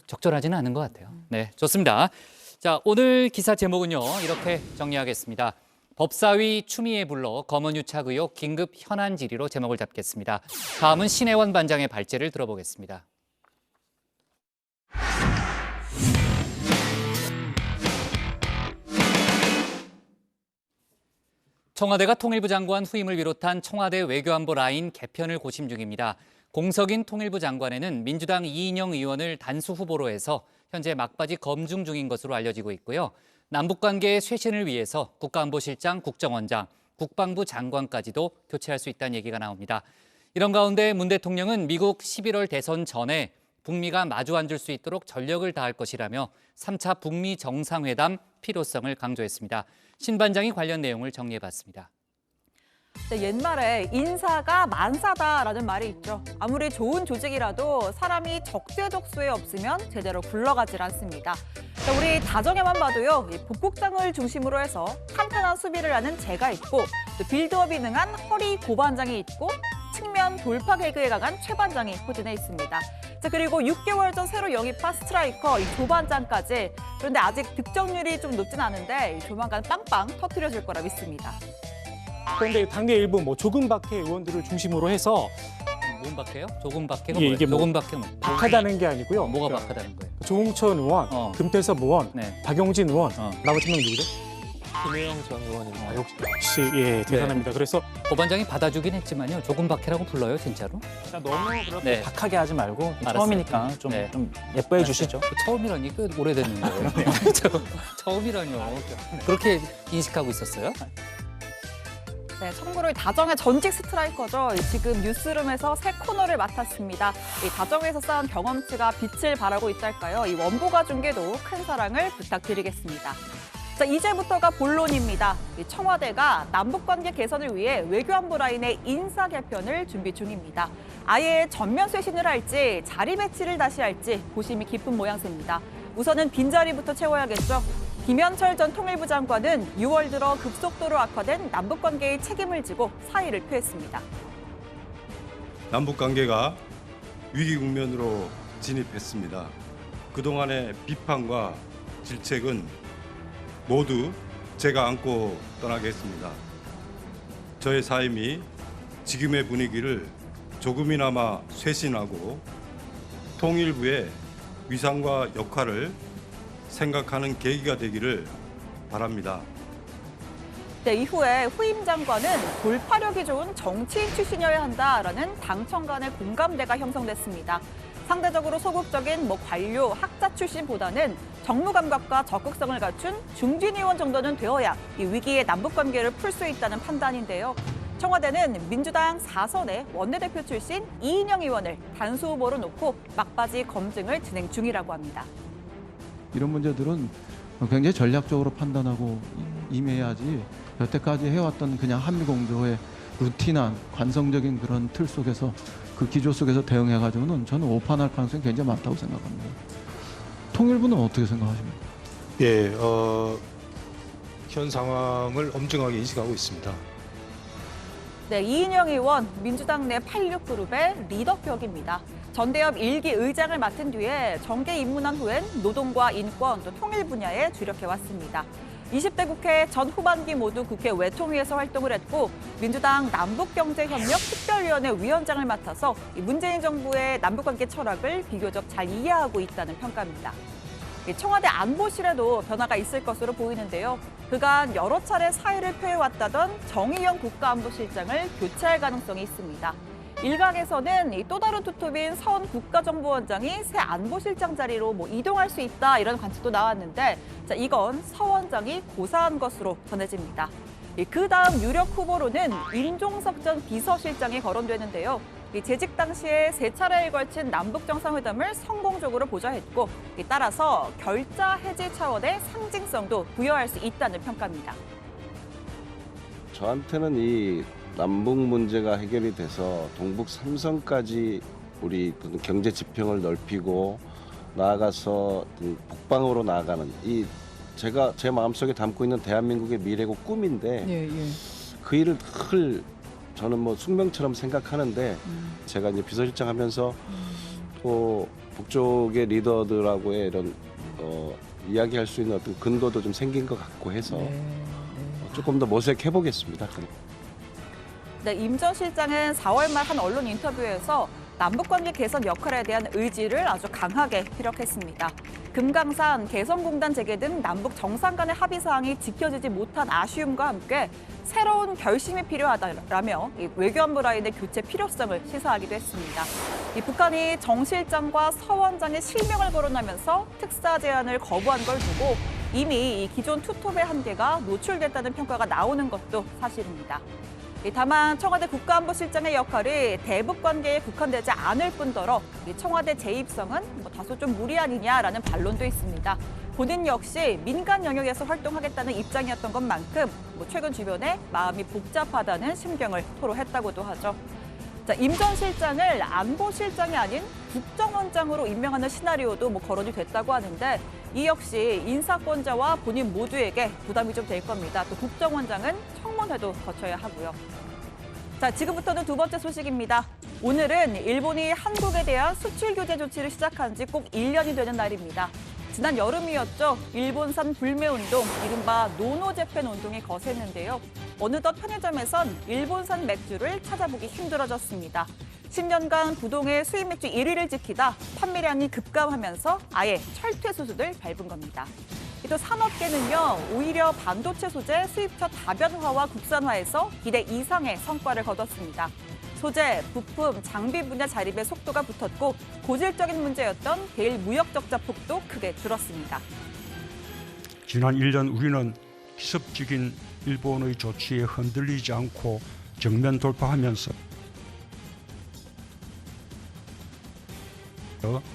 A: 적절하지는 않은 것 같아요. 네, 좋습니다. 자, 오늘 기사 제목은요. 이렇게 정리하겠습니다. 법사위 추미애 불러 검언유착 의혹 긴급 현안 질의로 제목을 잡겠습니다. 다음은 신혜원 반장의 발제를 들어보겠습니다. 청와대가 통일부 장관 후임을 비롯한 청와대 외교안보 라인 개편을 고심 중입니다. 공석인 통일부 장관에는 민주당 이인영 의원을 단수 후보로 해서 현재 막바지 검증 중인 것으로 알려지고 있고요. 남북관계의 쇄신을 위해서 국가안보실장, 국정원장, 국방부 장관까지도 교체할 수 있다는 얘기가 나옵니다. 이런 가운데 문 대통령은 미국 11월 대선 전에 북미가 마주 앉을 수 있도록 전력을 다할 것이라며 3차 북미 정상회담 필요성을 강조했습니다. 신 반장이 관련 내용을 정리해봤습니다.
M: 네, 옛말에 인사가 만사다라는 말이 있죠. 아무리 좋은 조직이라도 사람이 적재적소에 없으면 제대로 굴러가질 않습니다. 자, 우리 다정해만 봐도요. 복국장을 중심으로 해서 탄탄한 수비를 하는 제가 있고 또 빌드업이 능한 허리 고반장이 있고 측면 돌파 개그에 강한 최 반장이 포진해 있습니다. 자, 그리고 6개월 전 새로 영입한 스트라이커 이 조반장까지. 그런데 아직 득점률이 좀 높진 않은데 조만간 빵빵 터뜨려질 거라 믿습니다.
L: 그런데 당내 일부 조금 박해 의원들을 중심으로 해서
A: 뭔 박해요? 조금 박해가
L: 예,
A: 뭐예요?
L: 이게 뭐
A: 조금 박해는
L: 박하다는 게 아니고요.
A: 뭐가
L: 그러니까
A: 박하다는 거예요?
L: 조홍천 의원, 금태섭 의원,
A: 네.
L: 박용진 의원, 나머지 명 누구죠?
B: 김혜영 전 의원입니다.
L: 역시 예 대단합니다. 그래서
A: 법원장이 받아주긴 했지만요. 조금 박해라고 불러요, 진짜로?
E: 너무 그렇게
A: 네.
E: 박하게 하지 말고
A: 알았어요.
E: 처음이니까 좀,
A: 네.
E: 좀 예뻐해 주시죠.
A: 처음이라니 꽤 오래됐는데. 처음이라뇨. 그렇게 인식하고 있었어요?
M: 네, 청구를 다정의 전직 스트라이커죠. 지금 뉴스룸에서 새 코너를 맡았습니다. 이 다정에서 쌓은 경험치가 빛을 발하고 있달까요? 이 원고가 중계도 큰 사랑을 부탁드리겠습니다. 자, 이제부터가 본론입니다. 이 청와대가 남북관계 개선을 위해 외교안보 라인의 인사 개편을 준비 중입니다. 아예 전면 쇄신을 할지 자리 배치를 다시 할지 고심이 깊은 모양새입니다. 우선은 빈자리부터 채워야겠죠. 김현철 전 통일부 장관은 6월 들어 급속도로 악화된 남북관계의 책임을 지고 사의를 표했습니다.
R: 남북관계가 위기 국면으로 진입했습니다. 그동안의 비판과 질책은 모두 제가 안고 떠나겠습니다. 저의 사임이 지금의 분위기를 조금이나마 쇄신하고 통일부의 위상과 역할을 생각하는 계기가 되기를 바랍니다.
M: 네, 이후에 후임 장관은 돌파력이 좋은 정치인 출신이어야 한다라는 당청 간의 공감대가 형성됐습니다. 상대적으로 소극적인 관료, 학자 출신보다는 정무 감각과 적극성을 갖춘 중진 의원 정도는 되어야 이 위기의 남북 관계를 풀 수 있다는 판단인데요. 청와대는 민주당 4선의 원내대표 출신 이인영 의원을 단수 후보로 놓고 막바지 검증을 진행 중이라고 합니다.
S: 이런 문제들은 굉장히 전략적으로 판단하고 임해야지 여태까지 해왔던 그냥 한미공조의 루틴한 관성적인 그런 틀 속에서 그 기조 속에서 대응해가지고는 저는 오판할 가능성이 굉장히 많다고 생각합니다. 통일부는 어떻게 생각하십니까?
H: 예, 현 상황을 엄정하게 인식하고 있습니다.
M: 네, 이인영 의원, 민주당 내 86그룹의 리더격입니다. 전대협 1기 의장을 맡은 뒤에 정계 입문한 후엔 노동과 인권, 또 통일 분야에 주력해왔습니다. 20대 국회 전 후반기 모두 국회 외통위에서 활동을 했고 민주당 남북경제협력특별위원회 위원장을 맡아서 문재인 정부의 남북관계 철학을 비교적 잘 이해하고 있다는 평가입니다. 청와대 안보실에도 변화가 있을 것으로 보이는데요. 그간 여러 차례 사의를 표해왔다던 정의용 국가안보실장을 교체할 가능성이 있습니다. 일각에서는 또 다른 투톱인 서훈 국가정보원장이 새 안보실장 자리로 이동할 수 있다 이런 관측도 나왔는데 자, 이건 서 원장이 고사한 것으로 전해집니다. 그 다음 유력 후보로는 임종석 전 비서실장이 거론되는데요. 재직 당시에 3차례에 걸친 남북 정상회담을 성공적으로 보좌했고 따라서 결자 해지 차원의 상징성도 부여할 수 있다는 평가입니다.
T: 저한테는 이 남북 문제가 해결이 돼서 동북 3선까지 우리 경제 지평을 넓히고 나아가서 북방으로 나아가는 이 제가 제 마음속에 담고 있는 대한민국의 미래고 꿈인데 그 일을 늘 저는 숙명처럼 생각하는데 제가 이제 비서실장 하면서 또 북쪽의 리더들하고의 이런 이야기할 수 있는 어떤 근거도 좀 생긴 것 같고 해서 조금 더 모색해 보겠습니다.
M: 네, 임 전 실장은 4월 말 한 언론 인터뷰에서 남북관계 개선 역할에 대한 의지를 아주 강하게 피력했습니다. 금강산, 개성공단 재개 등 남북 정상 간의 합의 사항이 지켜지지 못한 아쉬움과 함께 새로운 결심이 필요하다라며 외교안보 라인의 교체 필요성을 시사하기도 했습니다. 북한이 정 실장과 서 원장의 실명을 거론하면서 특사 제안을 거부한 걸 두고 이미 기존 투톱의 한계가 노출됐다는 평가가 나오는 것도 사실입니다. 다만 청와대 국가안보실장의 역할이 대북 관계에 국한되지 않을 뿐더러 청와대 재입성은 다소 좀 무리 아니냐라는 반론도 있습니다. 본인 역시 민간 영역에서 활동하겠다는 입장이었던 것만큼 최근 주변에 마음이 복잡하다는 심경을 토로했다고도 하죠. 자, 임 전 실장을 안보실장이 아닌 국정원장으로 임명하는 시나리오도 거론이 됐다고 하는데 이 역시 인사권자와 본인 모두에게 부담이 좀 될 겁니다. 또 국정원장은 청문회도 거쳐야 하고요. 자, 지금부터는 두 번째 소식입니다. 오늘은 일본이 한국에 대한 수출 규제 조치를 시작한 지 꼭 1년이 되는 날입니다. 지난 여름이었죠. 일본산 불매운동, 이른바 노노재팬 운동이 거셌는데요. 어느덧 편의점에선 일본산 맥주를 찾아보기 힘들어졌습니다. 10년간 부동의 수입 맥주 1위를 지키다 판매량이 급감하면서 아예 철퇴 수순을 밟은 겁니다. 또 산업계는요, 오히려 반도체 소재 수입처 다변화와 국산화에서 기대 이상의 성과를 거뒀습니다. 소재, 부품, 장비 분야 자립의 속도가 붙었고 고질적인 문제였던 대일 무역 적자 폭도 크게 줄었습니다.
H: 지난 1년 우리는 기습적인 일본의 조치에 흔들리지 않고 정면 돌파하면서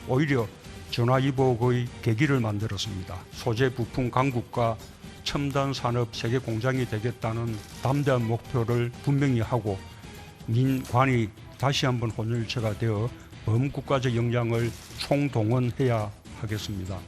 H: 오히려 전화위복의 계기를 만들었습니다. 소재 부품 강국과 첨단 산업 세계 공장이 되겠다는 담대한 목표를 분명히 하고 민관이 다시 한번 혼혈체가 되어 범국가적 역량을 총동원해야 하겠습니다.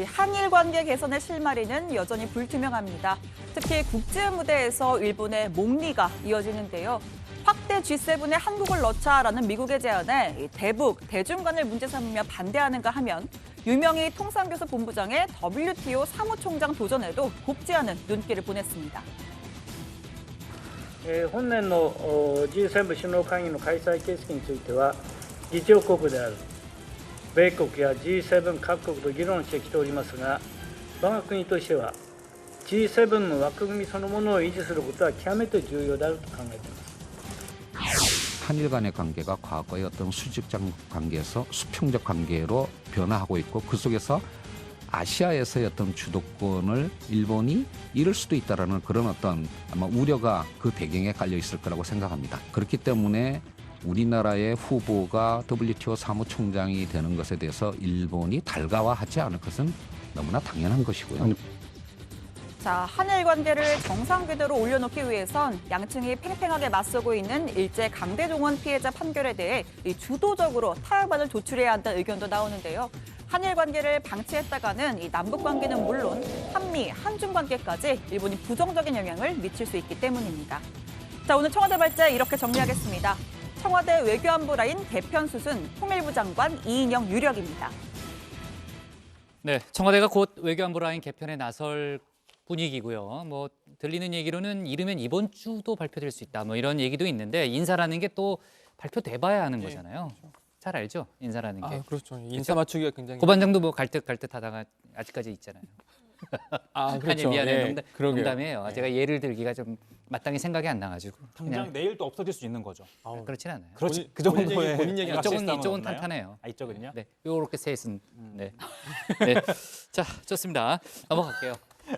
M: 한일 관계 개선의 실마리는 여전히 불투명합니다. 특히 국제 무대에서 일본의 목리가 이어지는데요. 확대 G7에 한국을 넣자라는 미국의 제안에 대북, 대중 간을 문제 삼으며 반대하는가 하면 유명희 통상교섭 본부장의 WTO 사무총장 도전에도 곱지 않은 눈길을 보냈습니다.
U: 本年の G7 首脳会議の開催決議については、議長国である米国や G7 各国と議論してきておりますが、我が国としては G7 の枠組みそのものを維持することは極めて重要であると考えています。
V: 한일 간의 관계가 과거의 어떤 수직적 관계에서 수평적 관계로 변화하고 있고 그 속에서 아시아에서의 어떤 주도권을 일본이 잃을 수도 있다라는 그런 어떤 아마 우려가 그 배경에 깔려 있을 거라고 생각합니다. 그렇기 때문에 우리나라의 후보가 WTO 사무총장이 되는 것에 대해서 일본이 달가워하지 않을 것은 너무나 당연한 것이고요.
M: 자, 한일 관계를 정상 궤도로 올려놓기 위해선 양측이 팽팽하게 맞서고 있는 일제 강제동원 피해자 판결에 대해 주도적으로 타협안을 도출해야 한다는 의견도 나오는데요. 한일 관계를 방치했다가는 이 남북 관계는 물론 한미, 한중 관계까지 일본이 부정적인 영향을 미칠 수 있기 때문입니다. 자, 오늘 청와대 발제 이렇게 정리하겠습니다. 청와대 외교안보 라인 개편 수순 통일부 장관 이인영 유력입니다.
A: 네, 청와대가 곧 외교안보 라인 개편에 나설 분위기고요. 뭐 들리는 얘기로는 이르면 이번 주도 발표될 수 있다. 뭐 이런 얘기도 있는데 인사라는 게 또 발표돼봐야 하는 거잖아요. 잘 알죠? 인사라는 게.
B: 그렇죠. 인사 맞추기가 굉장히.
A: 고반장도 뭐 갈 듯 하다가 아직까지 있잖아요.
B: 그렇죠.
A: 아니 미안해요.
B: 예, 그러게요.
A: 농담이에요. 제가 예를 들기가 좀 마땅히 생각이 안 나가지고.
E: 당장 내일 또 없어질 수 있는 거죠.
A: 그렇진 않아요.
E: 그렇지, 그 정도의
B: 본인 얘기
A: 이쪽은 탄탄해요.
E: 이쪽은요?
A: 네, 요렇게 셋은. 네. 네. 자, 좋습니다. 넘어갈게요.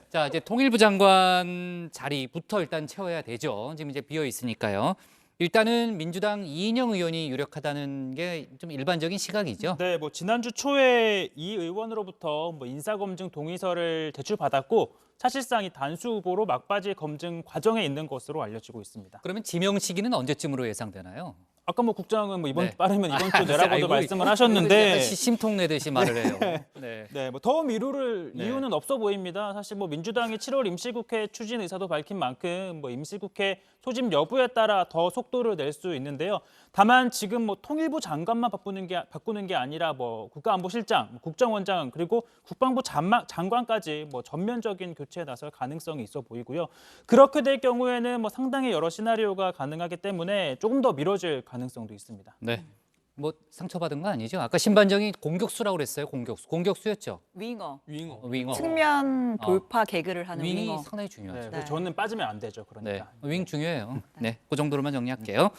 A: 자, 이제 통일부 장관 자리부터 일단 채워야 되죠. 지금 이제 비어 있으니까요. 일단은 민주당 이인영 의원이 유력하다는 게 좀 일반적인 시각이죠.
E: 네, 뭐 지난주 초에 이 의원으로부터 뭐 인사검증 동의서를 제출받았고 사실상 이 단수 후보로 막바지 검증 과정에 있는 것으로 알려지고 있습니다.
A: 그러면 지명 시기는 언제쯤으로 예상되나요?
E: 아까 뭐 국장은 뭐 이번
A: 네.
E: 빠르면 이번 주 내라고도
A: 아이고,
E: 말씀을 하셨는데
A: 약간 심통 내듯이 말을 해요.
E: 네, 뭐 더 미룰
A: 네.
E: 이유는 없어 보입니다. 사실 뭐 민주당이 7월 임시국회 추진 의사도 밝힌 만큼 뭐 임시국회 소집 여부에 따라 더 속도를 낼 수 있는데요. 다만 지금 뭐 통일부 장관만 바꾸는 게 아니라 뭐 국가안보실장, 국정원장 그리고 국방부 장관까지 뭐 전면적인 교체에 나설 가능성이 있어 보이고요. 그렇게 될 경우에는 뭐 상당히 여러 시나리오가 가능하기 때문에 조금 더 미뤄질 가능성도 있습니다.
A: 네. 뭐 상처받은 거 아니죠? 아까 신반정이 공격수라고 그랬어요. 공격수였죠.
M: 윙어.
A: 윙어.
M: 측면 돌파 개그를 하는
A: 윙이
M: 윙어.
A: 상당히 중요하죠.
E: 네, 저는 빠지면 안 되죠. 그러니까.
A: 네, 윙 중요해요. 네, 그 정도로만 정리할게요.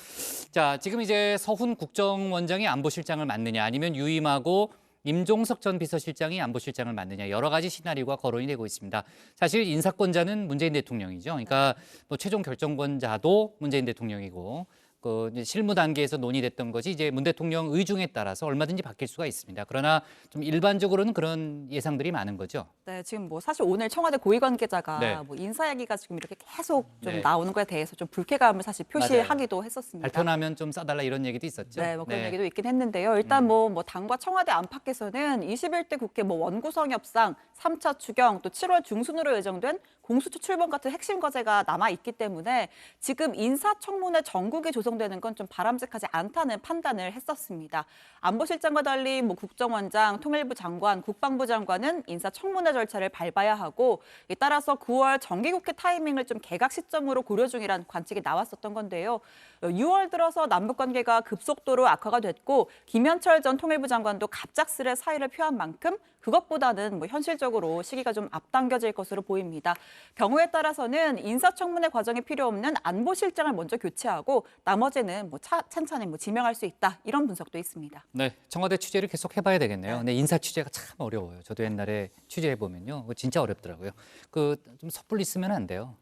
A: 자, 지금 이제 서훈 국정원장이 안보실장을 맡느냐 아니면 유임하고 임종석 전 비서실장이 안보실장을 맡느냐 여러 가지 시나리오가 거론이 되고 있습니다. 사실 인사권자는 문재인 대통령이죠. 그러니까 뭐 최종 결정권자도 문재인 대통령이고 그 이제 실무 단계에서 논의됐던 것이 이제 문 대통령 의중에 따라서 얼마든지 바뀔 수가 있습니다. 그러나 좀 일반적으로는 그런 예상들이 많은 거죠.
M: 네, 지금 뭐 사실 오늘 청와대 고위 관계자가
A: 네.
M: 뭐 인사 얘기가 지금 이렇게 계속 좀
A: 네.
M: 나오는 거에 대해서 좀 불쾌감을 사실 표시하기도 했었습니다.
A: 발표나면 좀 싸달라 이런 얘기도 있었죠.
M: 네, 뭐 그런 얘기도 있긴 했는데요. 일단 뭐 당과 청와대 안팎에서는 21대 국회 뭐 원구성 협상, 3차 추경, 또 7월 중순으로 예정된 공수처 출범 같은 핵심 과제가 남아 있기 때문에 지금 인사청문회 전국에 조성 조정되는 건 좀 바람직하지 않다는 판단을 했었습니다. 안보실장과 달리 국정원장, 통일부 장관, 국방부 장관은 인사청문회 절차를 밟아야 하고 따라서 9월 정기국회 타이밍을 좀 개각 시점으로 고려 중이란 관측이 나왔었던 건데요. 6월 들어서 남북관계가 급속도로 악화가 됐고 김현철 전 통일부 장관도 갑작스레 사의를 표한 만큼 그것보다는 현실적으로 시기가 좀 앞당겨질 것으로 보입니다. 경우에 따라서는 인사청문회 과정에 필요 없는 안보실장을 먼저 교체하고 나머지는 찬찬히 지명할 수 있다. 이런 분석도 있습니다.
A: 네, 청와대 취재를 계속 해봐야 되겠네요. 근데 인사 취재가 참 어려워요. 저도 옛날에 취재해 보면요, 진짜 어렵더라고요. 좀 섣불리 쓰면 안 돼요.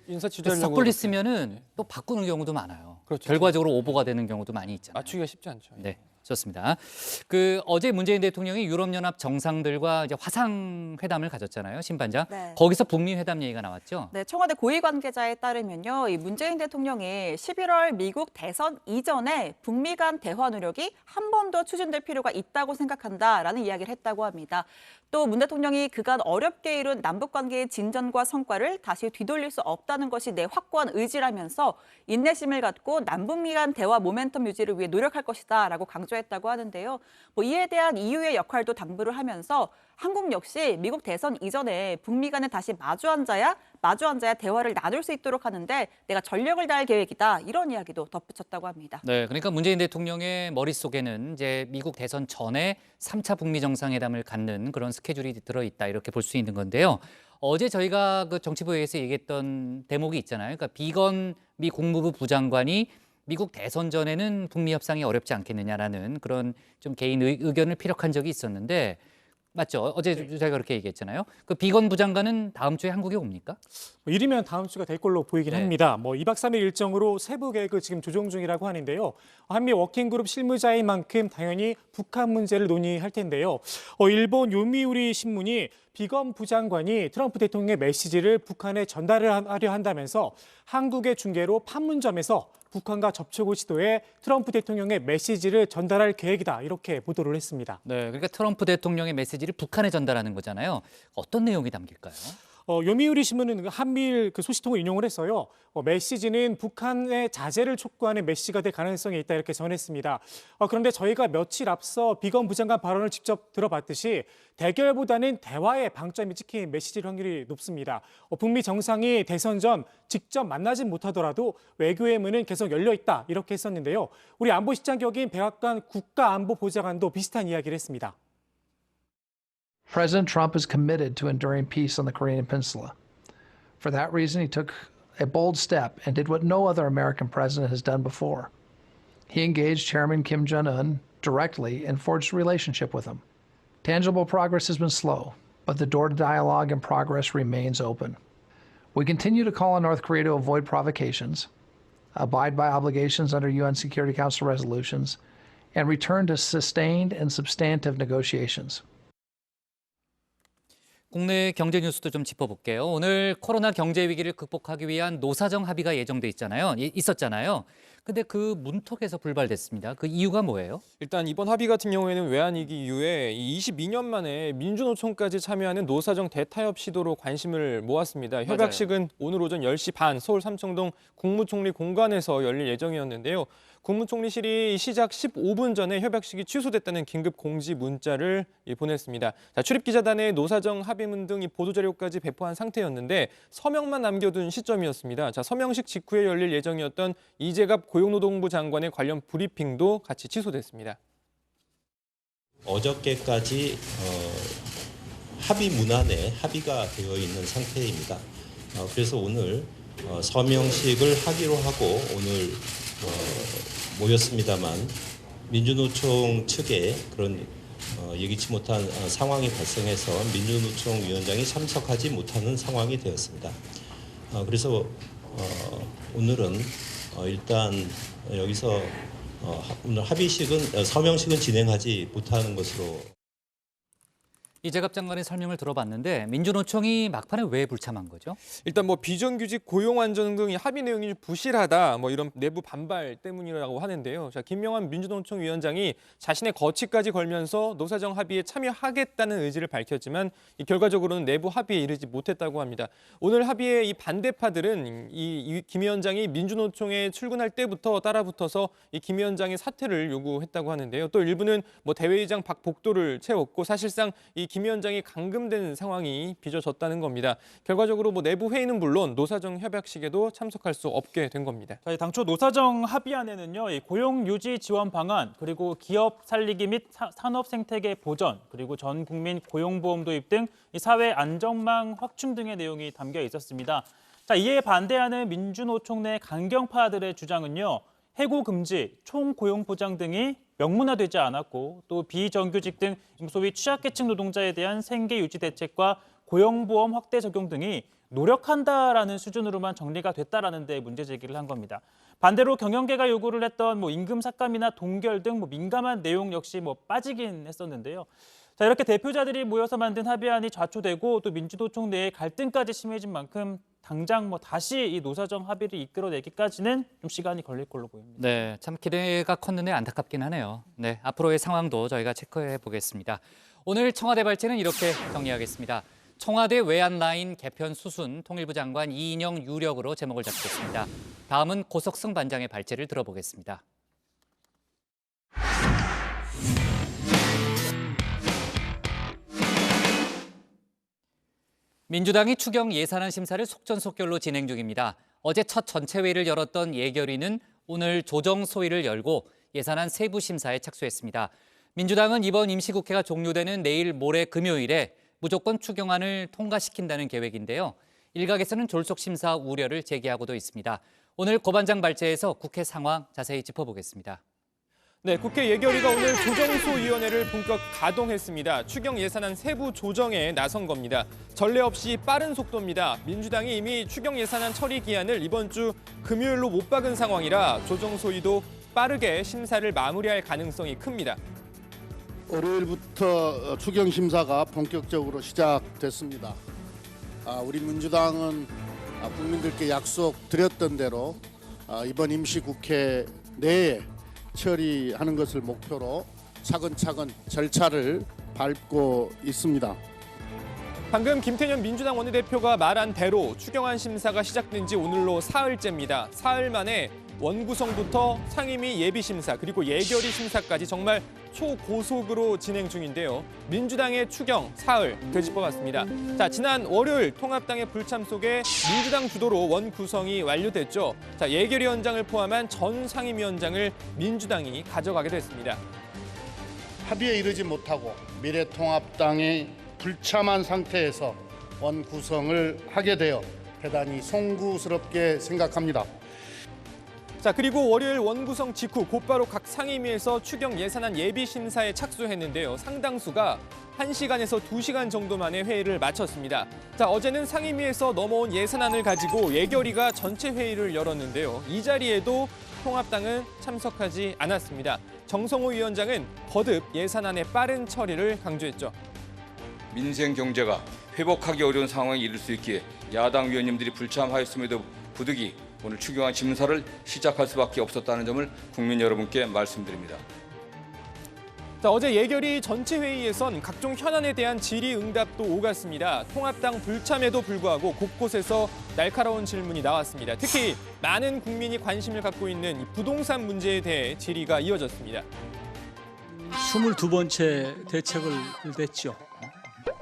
B: 인사 취재하려고
A: 섣불리 쓰면은 또 바꾸는 경우도 많아요.
B: 그렇죠.
A: 결과적으로 오보가 되는 경우도 많이 있잖아요.
B: 맞추기가 쉽지 않죠.
A: 네. 좋습니다. 어제 문재인 대통령이 유럽연합 정상들과 이제 화상회담을 가졌잖아요, 신반장.
M: 네.
A: 거기서 북미 회담 얘기가 나왔죠.
M: 네, 청와대 고위 관계자에 따르면요, 이 문재인 대통령이 11월 미국 대선 이전에 북미 간 대화 노력이 한 번 더 추진될 필요가 있다고 생각한다라는 이야기를 했다고 합니다. 또 문 대통령이 그간 어렵게 이룬 남북 관계의 진전과 성과를 다시 뒤돌릴 수 없다는 것이 내 확고한 의지라면서 인내심을 갖고 남북미 간 대화 모멘텀 유지를 위해 노력할 것이다라고 강조했다고 하는데요. 이에 대한 EU의 역할도 당부를 하면서 한국 역시 미국 대선 이전에 북미 간에 다시 마주 앉아야 대화를 나눌 수 있도록 하는데 내가 전력을 다할 계획이다. 이런 이야기도 덧붙였다고 합니다.
A: 네, 그러니까 문재인 대통령의 머릿속에는 이제 미국 대선 전에 3차 북미 정상회담을 갖는 그런 스케줄이 들어있다. 이렇게 볼 수 있는 건데요. 어제 저희가 정치부에서 얘기했던 대목이 있잖아요. 그러니까 비건 미 국무부 부장관이 미국 대선 전에는 북미 협상이 어렵지 않겠느냐라는 그런 좀 개인 의견을 피력한 적이 있었는데 맞죠? 어제 저희가 그렇게 얘기했잖아요. 비건 부장관은 다음 주에 한국에 옵니까?
L: 이르면 다음 주가 될 걸로 보이긴 합니다. 2박 3일 일정으로 세부 계획을 지금 조정 중이라고 하는데요. 한미 워킹그룹 실무자인 만큼 당연히 북한 문제를 논의할 텐데요. 일본 요미우리 신문이 비건 부장관이 트럼프 대통령의 메시지를 북한에 전달을 하려 한다면서 한국의 중계로 판문점에서 북한과 접촉을 시도해 트럼프 대통령의 메시지를 전달할 계획이다. 이렇게 보도를 했습니다.
A: 네, 그러니까 트럼프 대통령의 메시지를 북한에 전달하는 거잖아요. 어떤 내용이 담길까요?
L: 요미우리 신문은 한미일 소식통을 인용을 했어요. 메시지는 북한의 자제를 촉구하는 메시지가 될 가능성이 있다 이렇게 전했습니다. 그런데 저희가 며칠 앞서 비건 부장관 발언을 직접 들어봤듯이 대결보다는 대화에 방점이 찍힌 메시지일 확률이 높습니다. 북미 정상이 대선 전 직접 만나진 못하더라도 외교의 문은 계속 열려 있다 이렇게 했었는데요. 우리 안보실장 격인 백악관 국가안보보좌관도 비슷한 이야기를 했습니다.
C: President Trump is committed to enduring peace on the Korean Peninsula. For that reason, he took a bold step and did what no other American president has done before. He engaged Chairman Kim Jong-un directly and forged a relationship with him. Tangible progress has been slow, but the door to dialogue and progress remains open. We continue to call on North Korea to avoid provocations, abide by obligations under UN Security Council resolutions, and return to sustained and substantive negotiations.
A: 국내 경제 뉴스도 좀 짚어볼게요. 오늘 코로나 경제 위기를 극복하기 위한 노사정 합의가 예정돼 있었잖아요. 근데 그 문턱에서 불발됐습니다. 그 이유가 뭐예요?
B: 일단 이번 합의 같은 경우에는 외환위기 이후에 22년 만에 민주노총까지 참여하는 노사정 대타협 시도로 관심을 모았습니다. 협약식은 오늘 오전 10시 반 서울 삼청동 국무총리 공관에서 열릴 예정이었는데요. 국무총리실이 시작 15분 전에 협약식이 취소됐다는 긴급 공지 문자를 보냈습니다. 출입기자단에 노사정 합의문 등 보도자료까지 배포한 상태였는데 서명만 남겨둔 시점이었습니다. 서명식 직후에 열릴 예정이었던 이재갑 고용노동부 장관의 관련 브리핑도 같이 취소됐습니다.
G: 어저께까지 합의 문안에 합의가 되어 있는 상태입니다. 그래서 오늘 서명식을 하기로 하고 오늘 모였습니다만 민주노총 측에 그런 예기치 못한 상황이 발생해서 민주노총 위원장이 참석하지 못하는 상황이 되었습니다. 그래서 오늘은 일단 여기서 오늘 합의식은 서명식은 진행하지 못하는 것으로.
A: 이재갑 장관의 설명을 들어봤는데 민주노총이 막판에 왜 불참한 거죠?
B: 일단 뭐 비정규직 고용 안정 등 합의 내용이 부실하다 뭐 이런 내부 반발 때문이라고 하는데요. 자, 김명환 민주노총 위원장이 자신의 거취까지 걸면서 노사정 합의에 참여하겠다는 의지를 밝혔지만 결과적으로는 내부 합의에 이르지 못했다고 합니다. 오늘 합의의 이 반대파들은 이 김 위원장이 민주노총에 출근할 때부터 따라붙어서 이 김 위원장의 사퇴를 요구했다고 하는데요. 또 일부는 뭐 대회의장 박복도를 채웠고 사실상 이 김 위원장이 감금된 상황이 빚어졌다는 겁니다. 결과적으로 뭐 내부 회의는 물론 노사정 협약식에도 참석할 수 없게 된 겁니다.
E: 자, 당초 노사정 합의안에는요, 이 고용 유지 지원 방안, 그리고 기업 살리기 및 산업 생태계 보전, 그리고 전 국민 고용보험 도입 등 이 사회 안전망 확충 등의 내용이 담겨 있었습니다. 자, 이에 반대하는 민주노총 내 강경파들의 주장은요, 해고 금지, 총고용 보장 등이 명문화되지 않았고 또 비정규직 등 소위 취약계층 노동자에 대한 생계 유지 대책과 고용보험 확대 적용 등이 노력한다라는 수준으로만 정리가 됐다라는 데 문제 제기를 한 겁니다. 반대로 경영계가 요구를 했던 뭐 임금 삭감이나 동결 등 뭐 민감한 내용 역시 뭐 빠지긴 했었는데요. 자, 이렇게 대표자들이 모여서 만든 합의안이 좌초되고 또 민주노총 내에 갈등까지 심해진 만큼 당장 뭐 다시 이 노사정 합의를 이끌어내기까지는 좀 시간이 걸릴 걸로 보입니다.
A: 네, 참 기대가 컸는데 안타깝긴 하네요. 네, 앞으로의 상황도 저희가 체크해 보겠습니다. 오늘 청와대 발제는 이렇게 정리하겠습니다. 청와대 외환 라인 개편 수순 통일부 장관 이인영 유력으로 제목을 잡겠습니다. 다음은 고석승 반장의 발제를 들어보겠습니다. 민주당이 추경 예산안 심사를 속전속결로 진행 중입니다. 어제 첫 전체 회의를 열었던 예결위는 오늘 조정 소위를 열고 예산안 세부 심사에 착수했습니다. 민주당은 이번 임시국회가 종료되는 내일 모레 금요일에 무조건 추경안을 통과시킨다는 계획인데요. 일각에서는 졸속 심사 우려를 제기하고도 있습니다. 오늘 고 반장 발제에서 국회 상황 자세히 짚어보겠습니다.
B: 네, 국회 예결위가 오늘 조정소위원회를 본격 가동했습니다. 추경 예산안 세부 조정에 나선 겁니다. 전례 없이 빠른 속도입니다. 민주당이 이미 추경 예산안 처리 기한을 이번 주 금요일로 못 박은 상황이라 조정소위도 빠르게 심사를 마무리할 가능성이 큽니다.
F: 월요일부터 추경 심사가 본격적으로 시작됐습니다. 우리 민주당은 국민들께 약속드렸던 대로 이번 임시국회 내에 처리하는 것을 목표로 차근차근 절차를 밟고 있습니다.
B: 방금 김태년 민주당 원내대표가 말한 대로 추경안 심사가 시작된 지 오늘로 사흘째입니다. 사흘 만에 원구성부터 상임위 예비심사 그리고 예결위 심사까지 정말 초고속으로 진행 중인데요. 민주당의 추경 사흘 되짚어봤습니다. 자, 지난 월요일 통합당의 불참 속에 민주당 주도로 원구성이 완료됐죠. 자, 예결위원장을 포함한 전 상임위원장을 민주당이 가져가게 됐습니다.
F: 합의에 이르지 못하고 미래통합당이 불참한 상태에서 원구성을 하게 되어 대단히 송구스럽게 생각합니다.
B: 자, 그리고 월요일 원구성 직후 곧바로 각 상임위에서 추경 예산안 예비 심사에 착수했는데요. 상당수가 1시간에서 2시간 정도 만에 회의를 마쳤습니다. 자, 어제는 상임위에서 넘어온 예산안을 가지고 예결위가 전체 회의를 열었는데요. 이 자리에도 통합당은 참석하지 않았습니다. 정성호 위원장은 거듭 예산안의 빠른 처리를 강조했죠.
I: 민생 경제가 회복하기 어려운 상황에 이를 수 있기에 야당 위원님들이 불참하였음에도 부득이 오늘 추경안 심사를 시작할 수밖에 없었다는 점을 국민 여러분께 말씀드립니다.
B: 자, 어제 예결위 전체 회의에선 각종 현안에 대한 질의응답도 오갔습니다. 통합당 불참에도 불구하고 곳곳에서 날카로운 질문이 나왔습니다. 특히 많은 국민이 관심을 갖고 있는 이 부동산 문제에 대해 질의가 이어졌습니다.
W: 22번째 대책을 냈죠.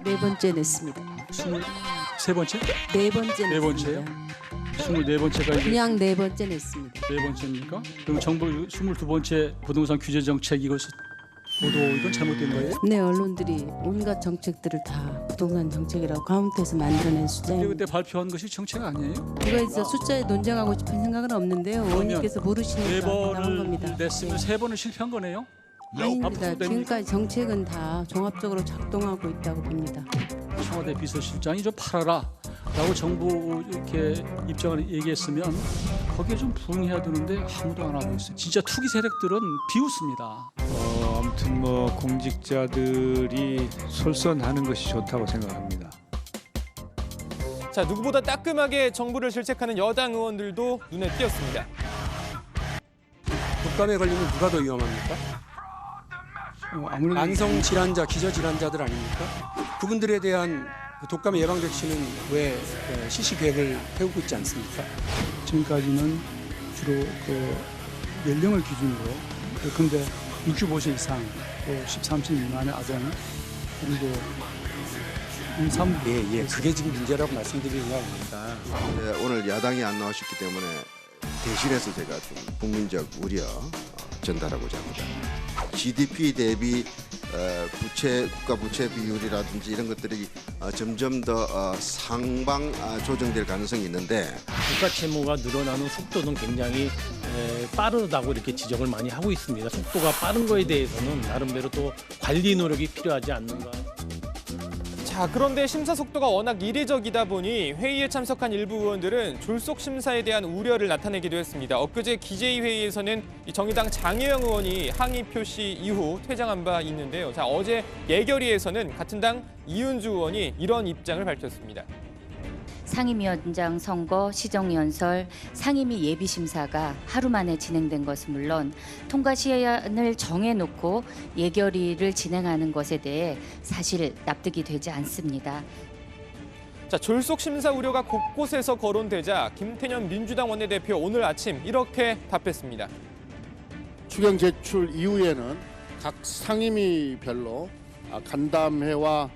X: 4번째 냈습니다.
W: 23번째?
X: 4번째
W: 네 번째요? 24번째가 이제
X: 그냥 4번째 냈습니다.
W: 4번째입니까? 그럼 정부 22번째 부동산 규제 정책 이것은 모두 이건 잘못된 거예요?
X: 네, 언론들이 온갖 정책들을 다 부동산 정책이라고 카운트해서 만들어낸 숫자입니다.
W: 그때 발표한 것이 정책 아니에요?
X: 이거에 있어 숫자에 논쟁하고 싶은 생각은 없는데요. 의원님께서 모르시니까 나온 겁니다.
W: 냈으면 3번은 실패한 거네요?
X: 아닙니다. 지금까지 정책은 다 종합적으로 작동하고 있다고 봅니다.
W: 청와대 비서실장이 좀 팔아라 라고 정부 이렇게 입장을 얘기했으면 거기에 좀 부응해야 되는데 아무도 안 하고 있어요. 진짜 투기 세력들은 비웃습니다. 아무튼 아무튼 뭐 공직자들이 솔선하는 것이 좋다고 생각합니다.
B: 자, 누구보다 따끔하게 정부를 질책하는 여당 의원들도 눈에 띄었습니다.
J: 독감에 걸리면 누가 더 위험합니까?
W: 아무래도
J: 만성 질환자, 기저 질환자들 아닙니까? 그분들에 대한 독감 예방 백신은 왜 실시 계획을 세우고 있지 않습니까?
W: 지금까지는 주로 그 연령을 기준으로 그런데 65세 이상 또 13세 미만의 아동 그리고
J: 예, 그게 지금 문제라고 말씀드리는 겁니다.
K: 네, 오늘 야당이 안 나오셨기 때문에 대신해서 제가 좀 국민적 우려 전달하고자 합니다. GDP 대비 국가 부채 비율이라든지 이런 것들이 점점 더 상방 조정될 가능성이 있는데
N: 국가 채무가 늘어나는 속도는 굉장히 빠르다고 이렇게 지적을 많이 하고 있습니다. 속도가 빠른 거에 대해서는 나름대로 또 관리 노력이 필요하지 않는가.
B: 자, 그런데 심사 속도가 워낙 이례적이다 보니 회의에 참석한 일부 의원들은 졸속 심사에 대한 우려를 나타내기도 했습니다. 엊그제 기재위 회의에서는 정의당 장혜영 의원이 항의 표시 이후 퇴장한 바 있는데요. 자, 어제 예결위에서는 같은 당 이은주 의원이 이런 입장을 밝혔습니다.
O: 상임위원장 선거, 시정연설, 상임위 예비심사가 하루 만에 진행된 것은 물론 통과 시한을 정해놓고 예결위를 진행하는 것에 대해 사실 납득이 되지 않습니다.
B: 자, 졸속 심사 우려가 곳곳에서 거론되자 김태년 민주당 원내대표 오늘 아침 이렇게 답했습니다.
F: 추경 제출 이후에는 각 상임위별로 간담회와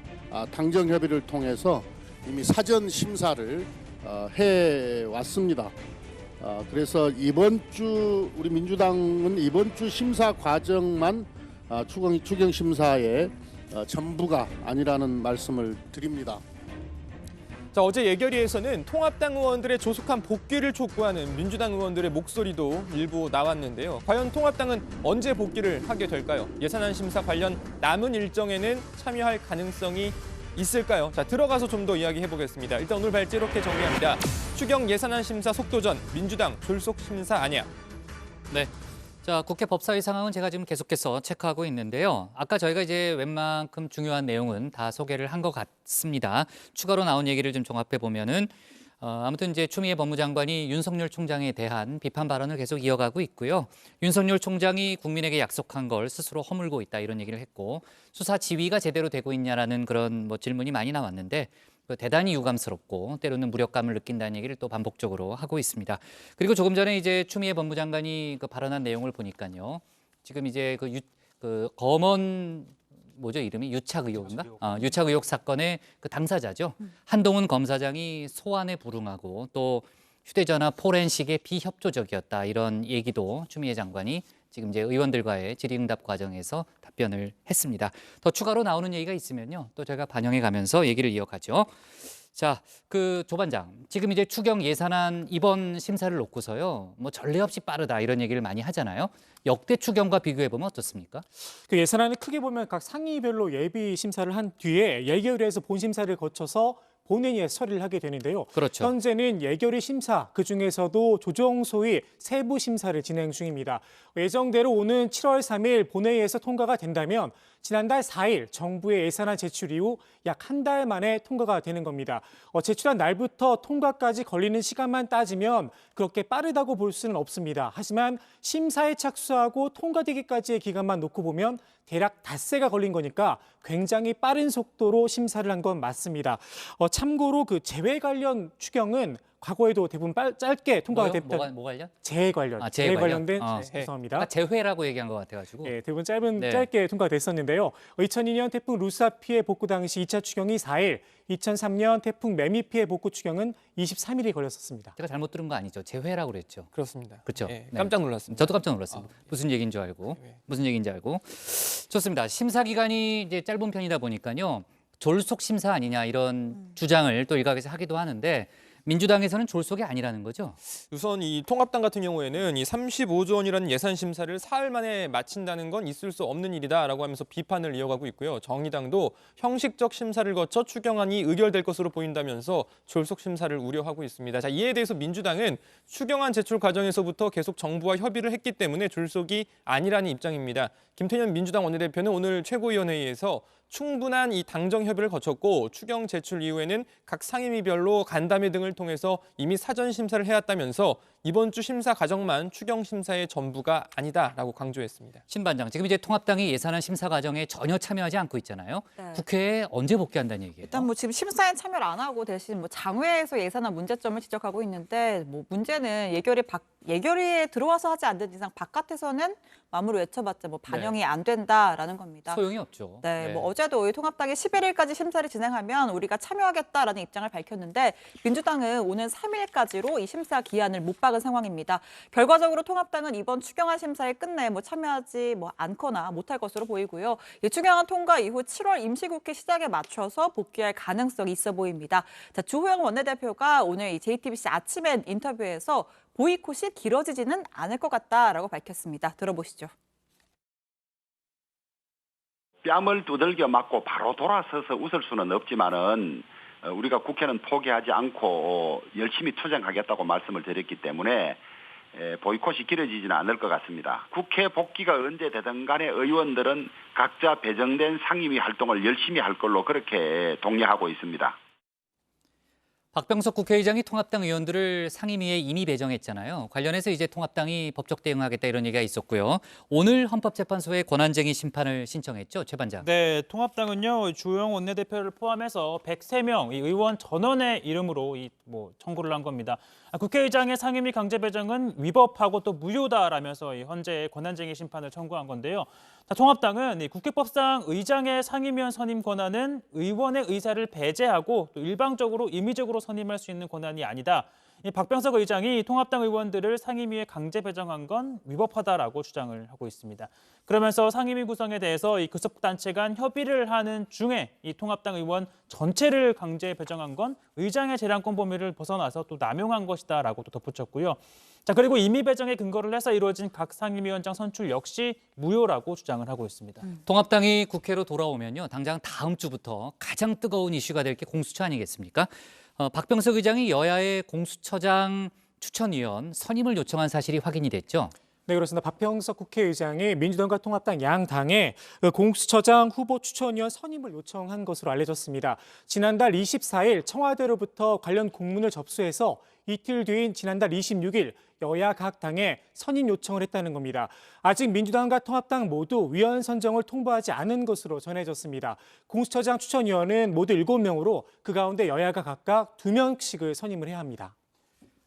F: 당정 협의를 통해서 이미 사전 심사를 해왔습니다. 그래서 이번 주 우리 민주당은 이번 주 심사 과정만 추경 심사의 전부가 아니라는 말씀을 드립니다.
B: 자, 어제 예결위에서는 통합당 의원들의 조속한 복귀를 촉구하는 민주당 의원들의 목소리도 일부 나왔는데요. 과연 통합당은 언제 복귀를 하게 될까요? 예산안 심사 관련 남은 일정에는 참여할 가능성이 있을까요? 자, 들어가서 좀 더 이야기해 보겠습니다. 일단 오늘 발제 이렇게 정리합니다. 추경 예산안 심사 속도전, 민주당 졸속 심사 아니야.
A: 네. 자, 국회 법사위 상황은 제가 지금 계속해서 체크하고 있는데요. 아까 저희가 이제 웬만큼 중요한 내용은 다 소개를 한 것 같습니다. 추가로 나온 얘기를 좀 종합해 보면은 아무튼 이제 추미애 법무장관이 윤석열 총장에 대한 비판 발언을 계속 이어가고 있고요. 윤석열 총장이 국민에게 약속한 걸 스스로 허물고 있다 이런 얘기를 했고 수사 지휘가 제대로 되고 있냐라는 그런 뭐 질문이 많이 나왔는데 대단히 유감스럽고 때로는 무력감을 느낀다는 얘기를 또 반복적으로 하고 있습니다. 그리고 조금 전에 이제 추미애 법무장관이 그 발언한 내용을 보니까요. 지금 이제 그 검언 뭐죠 이름이 유착 의혹인가? 유착 의혹 사건의 그 당사자죠. 한동훈 검사장이 소환에 불응하고 또 휴대전화 포렌식에 비협조적이었다 이런 얘기도 추미애 장관이 지금 이제 의원들과의 질의응답 과정에서 답변을 했습니다. 더 추가로 나오는 얘기가 있으면요, 또 제가 반영해 가면서 얘기를 이어가죠. 자, 그 조 반장, 지금 이제 추경 예산안 이번 심사를 놓고서요, 뭐 전례 없이 빠르다 이런 얘기를 많이 하잖아요. 역대 추경과 비교해 보면 어떻습니까?
L: 그 예산안을 크게 보면 각 상임위별로 예비 심사를 한 뒤에 예결위에서 본 심사를 거쳐서 본회의에서 처리를 하게 되는데요.
A: 그렇죠.
L: 현재는 예결위 심사, 그중에서도 조정소위 세부 심사를 진행 중입니다. 예정대로 오는 7월 3일 본회의에서 통과가 된다면 지난달 4일 정부의 예산안 제출 이후 약 한 달 만에 통과가 되는 겁니다. 제출한 날부터 통과까지 걸리는 시간만 따지면 그렇게 빠르다고 볼 수는 없습니다. 하지만 심사에 착수하고 통과되기까지의 기간만 놓고 보면 대략 닷새가 걸린 거니까 굉장히 빠른 속도로 심사를 한 건 맞습니다. 참고로 그 재외 관련 추경은 과거에도 대부분 짧게 통과가 됐다.
A: 뭐 관련?
L: 재해 관련. 재해 관련된 죄송합니다.
A: 재회라고 얘기한 것 같아가지고.
L: 네, 대부분 짧게 통과됐었는데요. 2002년 태풍 루사 피해 복구 당시 2차 추경이 4일, 2003년 태풍 매미 피해 복구 추경은 23일이 걸렸었습니다.
A: 제가 잘못 들은 거 아니죠? 재회라고 그랬죠?
B: 그렇습니다.
A: 그렇죠.
B: 네, 깜짝 놀랐습니다.
A: 저도 깜짝 놀랐습니다. 무슨 얘기인 줄 알고. 무슨 얘기인지 알고. 좋습니다. 심사 기간이 이제 짧은 편이다 보니까요. 졸속 심사 아니냐 이런 주장을 또 일각에서 하기도 하는데 민주당에서는 졸속이 아니라는 거죠?
B: 우선 이 통합당 같은 경우에는 이 35조 원이라는 예산 심사를 사흘 만에 마친다는 건 있을 수 없는 일이다라고 하면서 비판을 이어가고 있고요. 정의당도 형식적 심사를 거쳐 추경안이 의결될 것으로 보인다면서 졸속 심사를 우려하고 있습니다. 자, 이에 대해서 민주당은 추경안 제출 과정에서부터 계속 정부와 협의를 했기 때문에 졸속이 아니라는 입장입니다. 김태년 민주당 원내대표는 오늘 최고위원회의에서 충분한 이 당정 협의를 거쳤고 추경 제출 이후에는 각 상임위별로 간담회 등을 통해서 이미 사전 심사를 해왔다면서 이번 주 심사 과정만 추경 심사의 전부가 아니다라고 강조했습니다.
A: 신 반장, 지금 이제 통합당이 예산안 심사 과정에 전혀 참여하지 않고 있잖아요.
M: 네.
A: 국회에 언제 복귀한다는 얘기예요?
M: 일단 뭐 지금 심사에 참여를 안 하고 대신 뭐 장외에서 예산안 문제점을 지적하고 있는데 뭐 문제는 예결위에 들어와서 하지 않는 이상 바깥에서는 마음으로 외쳐봤자 뭐 반영이 안 된다라는 겁니다.
A: 소용이 없죠.
M: 네, 뭐 어제도 이 통합당이 11일까지 심사를 진행하면 우리가 참여하겠다라는 입장을 밝혔는데 민주당은 오는 3일까지로 이 심사 기한을 못 박은 상황입니다. 결과적으로 통합당은 이번 추경안 심사에 끝내 뭐 참여하지 않거나 못할 것으로 보이고요. 이 추경안 통과 이후 7월 임시국회 시작에 맞춰서 복귀할 가능성이 있어 보입니다. 자, 주호영 원내대표가 오늘 이 JTBC 아침엔 인터뷰에서 보이콧이 길어지지는 않을 것 같다라고 밝혔습니다. 들어보시죠.
D: 뺨을 두들겨 맞고 바로 돌아서서 웃을 수는 없지만은 우리가 국회는 포기하지 않고 열심히 투쟁하겠다고 말씀을 드렸기 때문에 보이콧이 길어지지는 않을 것 같습니다. 국회 복귀가 언제 되든 간에 의원들은 각자 배정된 상임위 활동을 열심히 할 걸로 그렇게 독려하고 있습니다.
A: 박병석 국회의장이 통합당 의원들을 상임위에 이미 배정했잖아요. 관련해서 이제 통합당이 법적 대응하겠다 이런 얘기가 있었고요. 오늘 헌법재판소에 권한쟁의 심판을 신청했죠, 최 반장.
E: 네, 통합당은요 주호영 원내대표를 포함해서 103명 이 의원 전원의 이름으로 청구를 한 겁니다. 국회의장의 상임위 강제 배정은 위법하고 또 무효다라면서 헌재에 권한쟁의 심판을 청구한 건데요. 통합당은 국회법상 의장의 상임위원 선임 권한은 의원의 의사를 배제하고 또 일방적으로 임의적으로 선임할 수 있는 권한이 아니다. 박병석 의장이 통합당 의원들을 상임위에 강제 배정한 건 위법하다라고 주장을 하고 있습니다. 그러면서 상임위 구성에 대해서 이 교섭단체 간 협의를 하는 중에 이 통합당 의원 전체를 강제 배정한 건 의장의 재량권 범위를 벗어나서 또 남용한 것이다라고 또 덧붙였고요. 자, 그리고 임의 배정에 근거를 해서 이루어진 각 상임위원장 선출 역시 무효라고 주장을 하고 있습니다.
A: 통합당이 국회로 돌아오면요, 당장 다음 주부터 가장 뜨거운 이슈가 될 게 공수처 아니겠습니까? 박병석 의장이 여야의 공수처장 추천위원 선임을 요청한 사실이 확인이 됐죠.
L: 네, 그렇습니다. 박병석 국회의장이 민주당과 통합당 양당에 공수처장 후보 추천위원 선임을 요청한 것으로 알려졌습니다. 지난달 24일 청와대로부터 관련 공문을 접수해서 이틀 뒤인 지난달 26일 여야 각 당에 선임 요청을 했다는 겁니다. 아직 민주당과 통합당 모두 위원 선정을 통보하지 않은 것으로 전해졌습니다. 공수처장 추천위원은 모두 7명으로 그 가운데 여야가 각각 2명씩을 선임을 해야 합니다.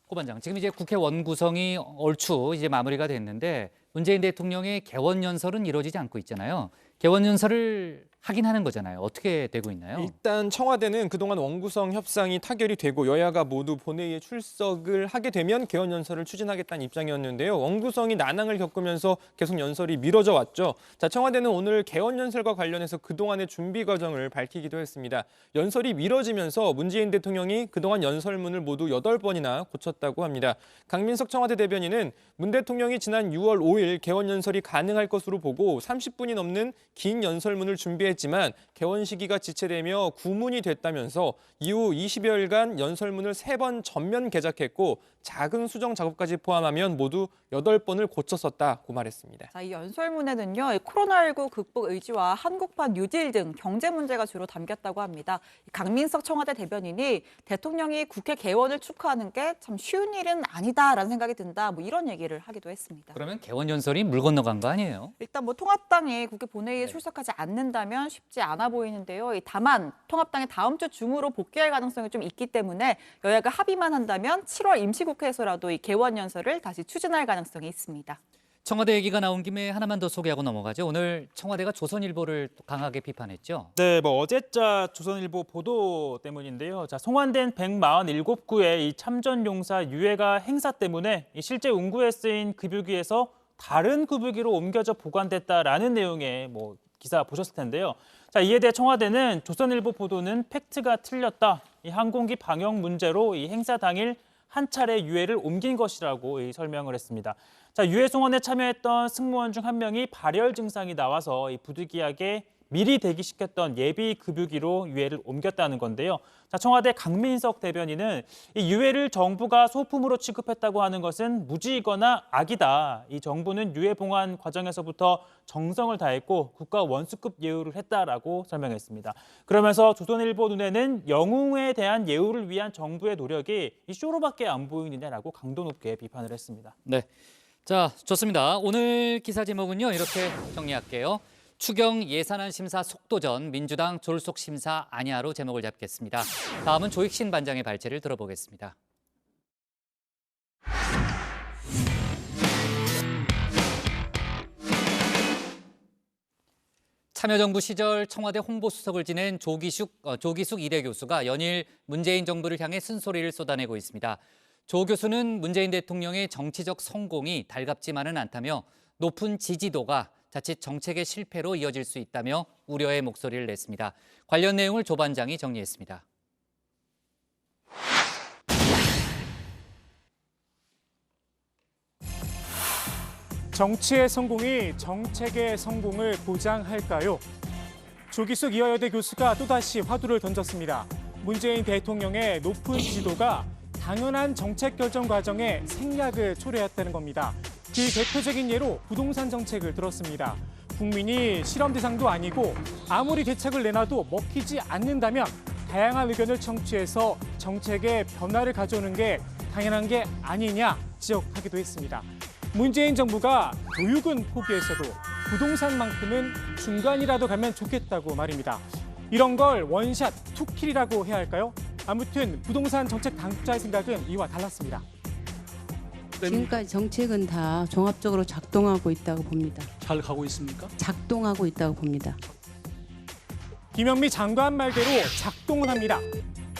A: 고 반장, 지금 이제 국회 원구성이 얼추 이제 마무리가 됐는데 문재인 대통령의 개원 연설은 이루어지지 않고 있잖아요. 개원 연설을 하긴 하는 거잖아요. 어떻게 되고 있나요?
B: 일단 청와대는 그동안 원구성 협상이 타결이 되고 여야가 모두 본회의에 출석을 하게 되면 개원 연설을 추진하겠다는 입장이었는데요. 원구성이 난항을 겪으면서 계속 연설이 미뤄져 왔죠. 자, 청와대는 오늘 개원 연설과 관련해서 그동안의 준비 과정을 밝히기도 했습니다. 연설이 미뤄지면서 문재인 대통령이 그동안 연설문을 모두 8번이나 고쳤다고 합니다. 강민석 청와대 대변인은 문 대통령이 지난 6월 5일 개원 연설이 가능할 것으로 보고 30분이 넘는 긴 연설문을 준비했지만 개원 시기가 지체되며 구문이 됐다면서 이후 20여일간 연설문을 3번 전면 개작했고 작은 수정 작업까지 포함하면 모두 8번을 고쳤었다고 말했습니다.
M: 자, 이 연설문에는요, 코로나19 극복 의지와 한국판 뉴딜 등 경제 문제가 주로 담겼다고 합니다. 강민석 청와대 대변인이 대통령이 국회 개원을 축하하는 게 참 쉬운 일은 아니다라는 생각이 든다, 이런 얘기를 하기도 했습니다.
A: 그러면 개원 연설이 물 건너간 거 아니에요?
M: 일단 통합당이 국회 본회의에 출석하지 않는다면 쉽지 않아 보이는데요. 다만 통합당이 다음 주 중으로 복귀할 가능성이 좀 있기 때문에 여야가 합의만 한다면 7월 임시국회에서라도 이 개원 연설을 다시 추진할 가능성이 있습니다.
A: 청와대 얘기가 나온 김에 하나만 더 소개하고 넘어가죠. 오늘 청와대가 조선일보를 강하게 비판했죠.
E: 네, 어제자 조선일보 보도 때문인데요. 자, 송환된 147구의 이 참전용사 유해가 행사 때문에 실제 운구에 쓰인 급유기에서 다른 급유기로 옮겨져 보관됐다라는 내용의 기사 보셨을 텐데요. 자, 이에 대해 청와대는 조선일보 보도는 팩트가 틀렸다. 이 항공기 방역 문제로 이 행사 당일 한 차례 유해를 옮긴 것이라고 설명을 했습니다. 자, 유해 송원에 참여했던 승무원 중 한 명이 발열 증상이 나와서 이 부득이하게 미리 대기시켰던 예비 급유기로 유해를 옮겼다는 건데요. 자, 청와대 강민석 대변인은 이 유해를 정부가 소품으로 취급했다고 하는 것은 무지이거나 악이다. 이 정부는 유해 봉환 과정에서부터 정성을 다했고 국가 원수급 예우를 했다라고 설명했습니다. 그러면서 조선일보 눈에는 영웅에 대한 예우를 위한 정부의 노력이 이 쇼로밖에 안 보이느냐라고 강도 높게 비판을 했습니다.
A: 네, 자 좋습니다. 오늘 기사 제목은요 이렇게 정리할게요. 추경 예산안 심사 속도전, 민주당 졸속 심사 아니하로 제목을 잡겠습니다. 다음은 조익신 반장의 발제를 들어보겠습니다. 참여정부 시절 청와대 홍보수석을 지낸 조기숙 이대 교수가 연일 문재인 정부를 향해 쓴소리를 쏟아내고 있습니다. 조 교수는 문재인 대통령의 정치적 성공이 달갑지만은 않다며 높은 지지도가 자칫 정책의 실패로 이어질 수 있다며 우려의 목소리를 냈습니다. 관련 내용을 조 반장이 정리했습니다.
L: 정치의 성공이 정책의 성공을 보장할까요? 조기숙 이화여대 교수가 또다시 화두를 던졌습니다. 문재인 대통령의 높은 지지도가 당연한 정책 결정 과정에 생략을 초래했다는 겁니다. 그 대표적인 예로 부동산 정책을 들었습니다. 국민이 실험 대상도 아니고 아무리 대책을 내놔도 먹히지 않는다면 다양한 의견을 청취해서 정책에 변화를 가져오는 게 당연한 게 아니냐 지적하기도 했습니다. 문재인 정부가 교육은 포기했어도 부동산만큼은 중간이라도 가면 좋겠다고 말입니다. 이런 걸 원샷 투킬이라고 해야 할까요? 아무튼 부동산 정책 당국자의 생각은 이와 달랐습니다.
X: 지금까지 정책은 다 종합적으로 작동하고 있다고 봅니다.
W: 잘 가고 있습니까?
X: 작동하고 있다고 봅니다.
L: 김현미 장관 말대로 작동은 합니다.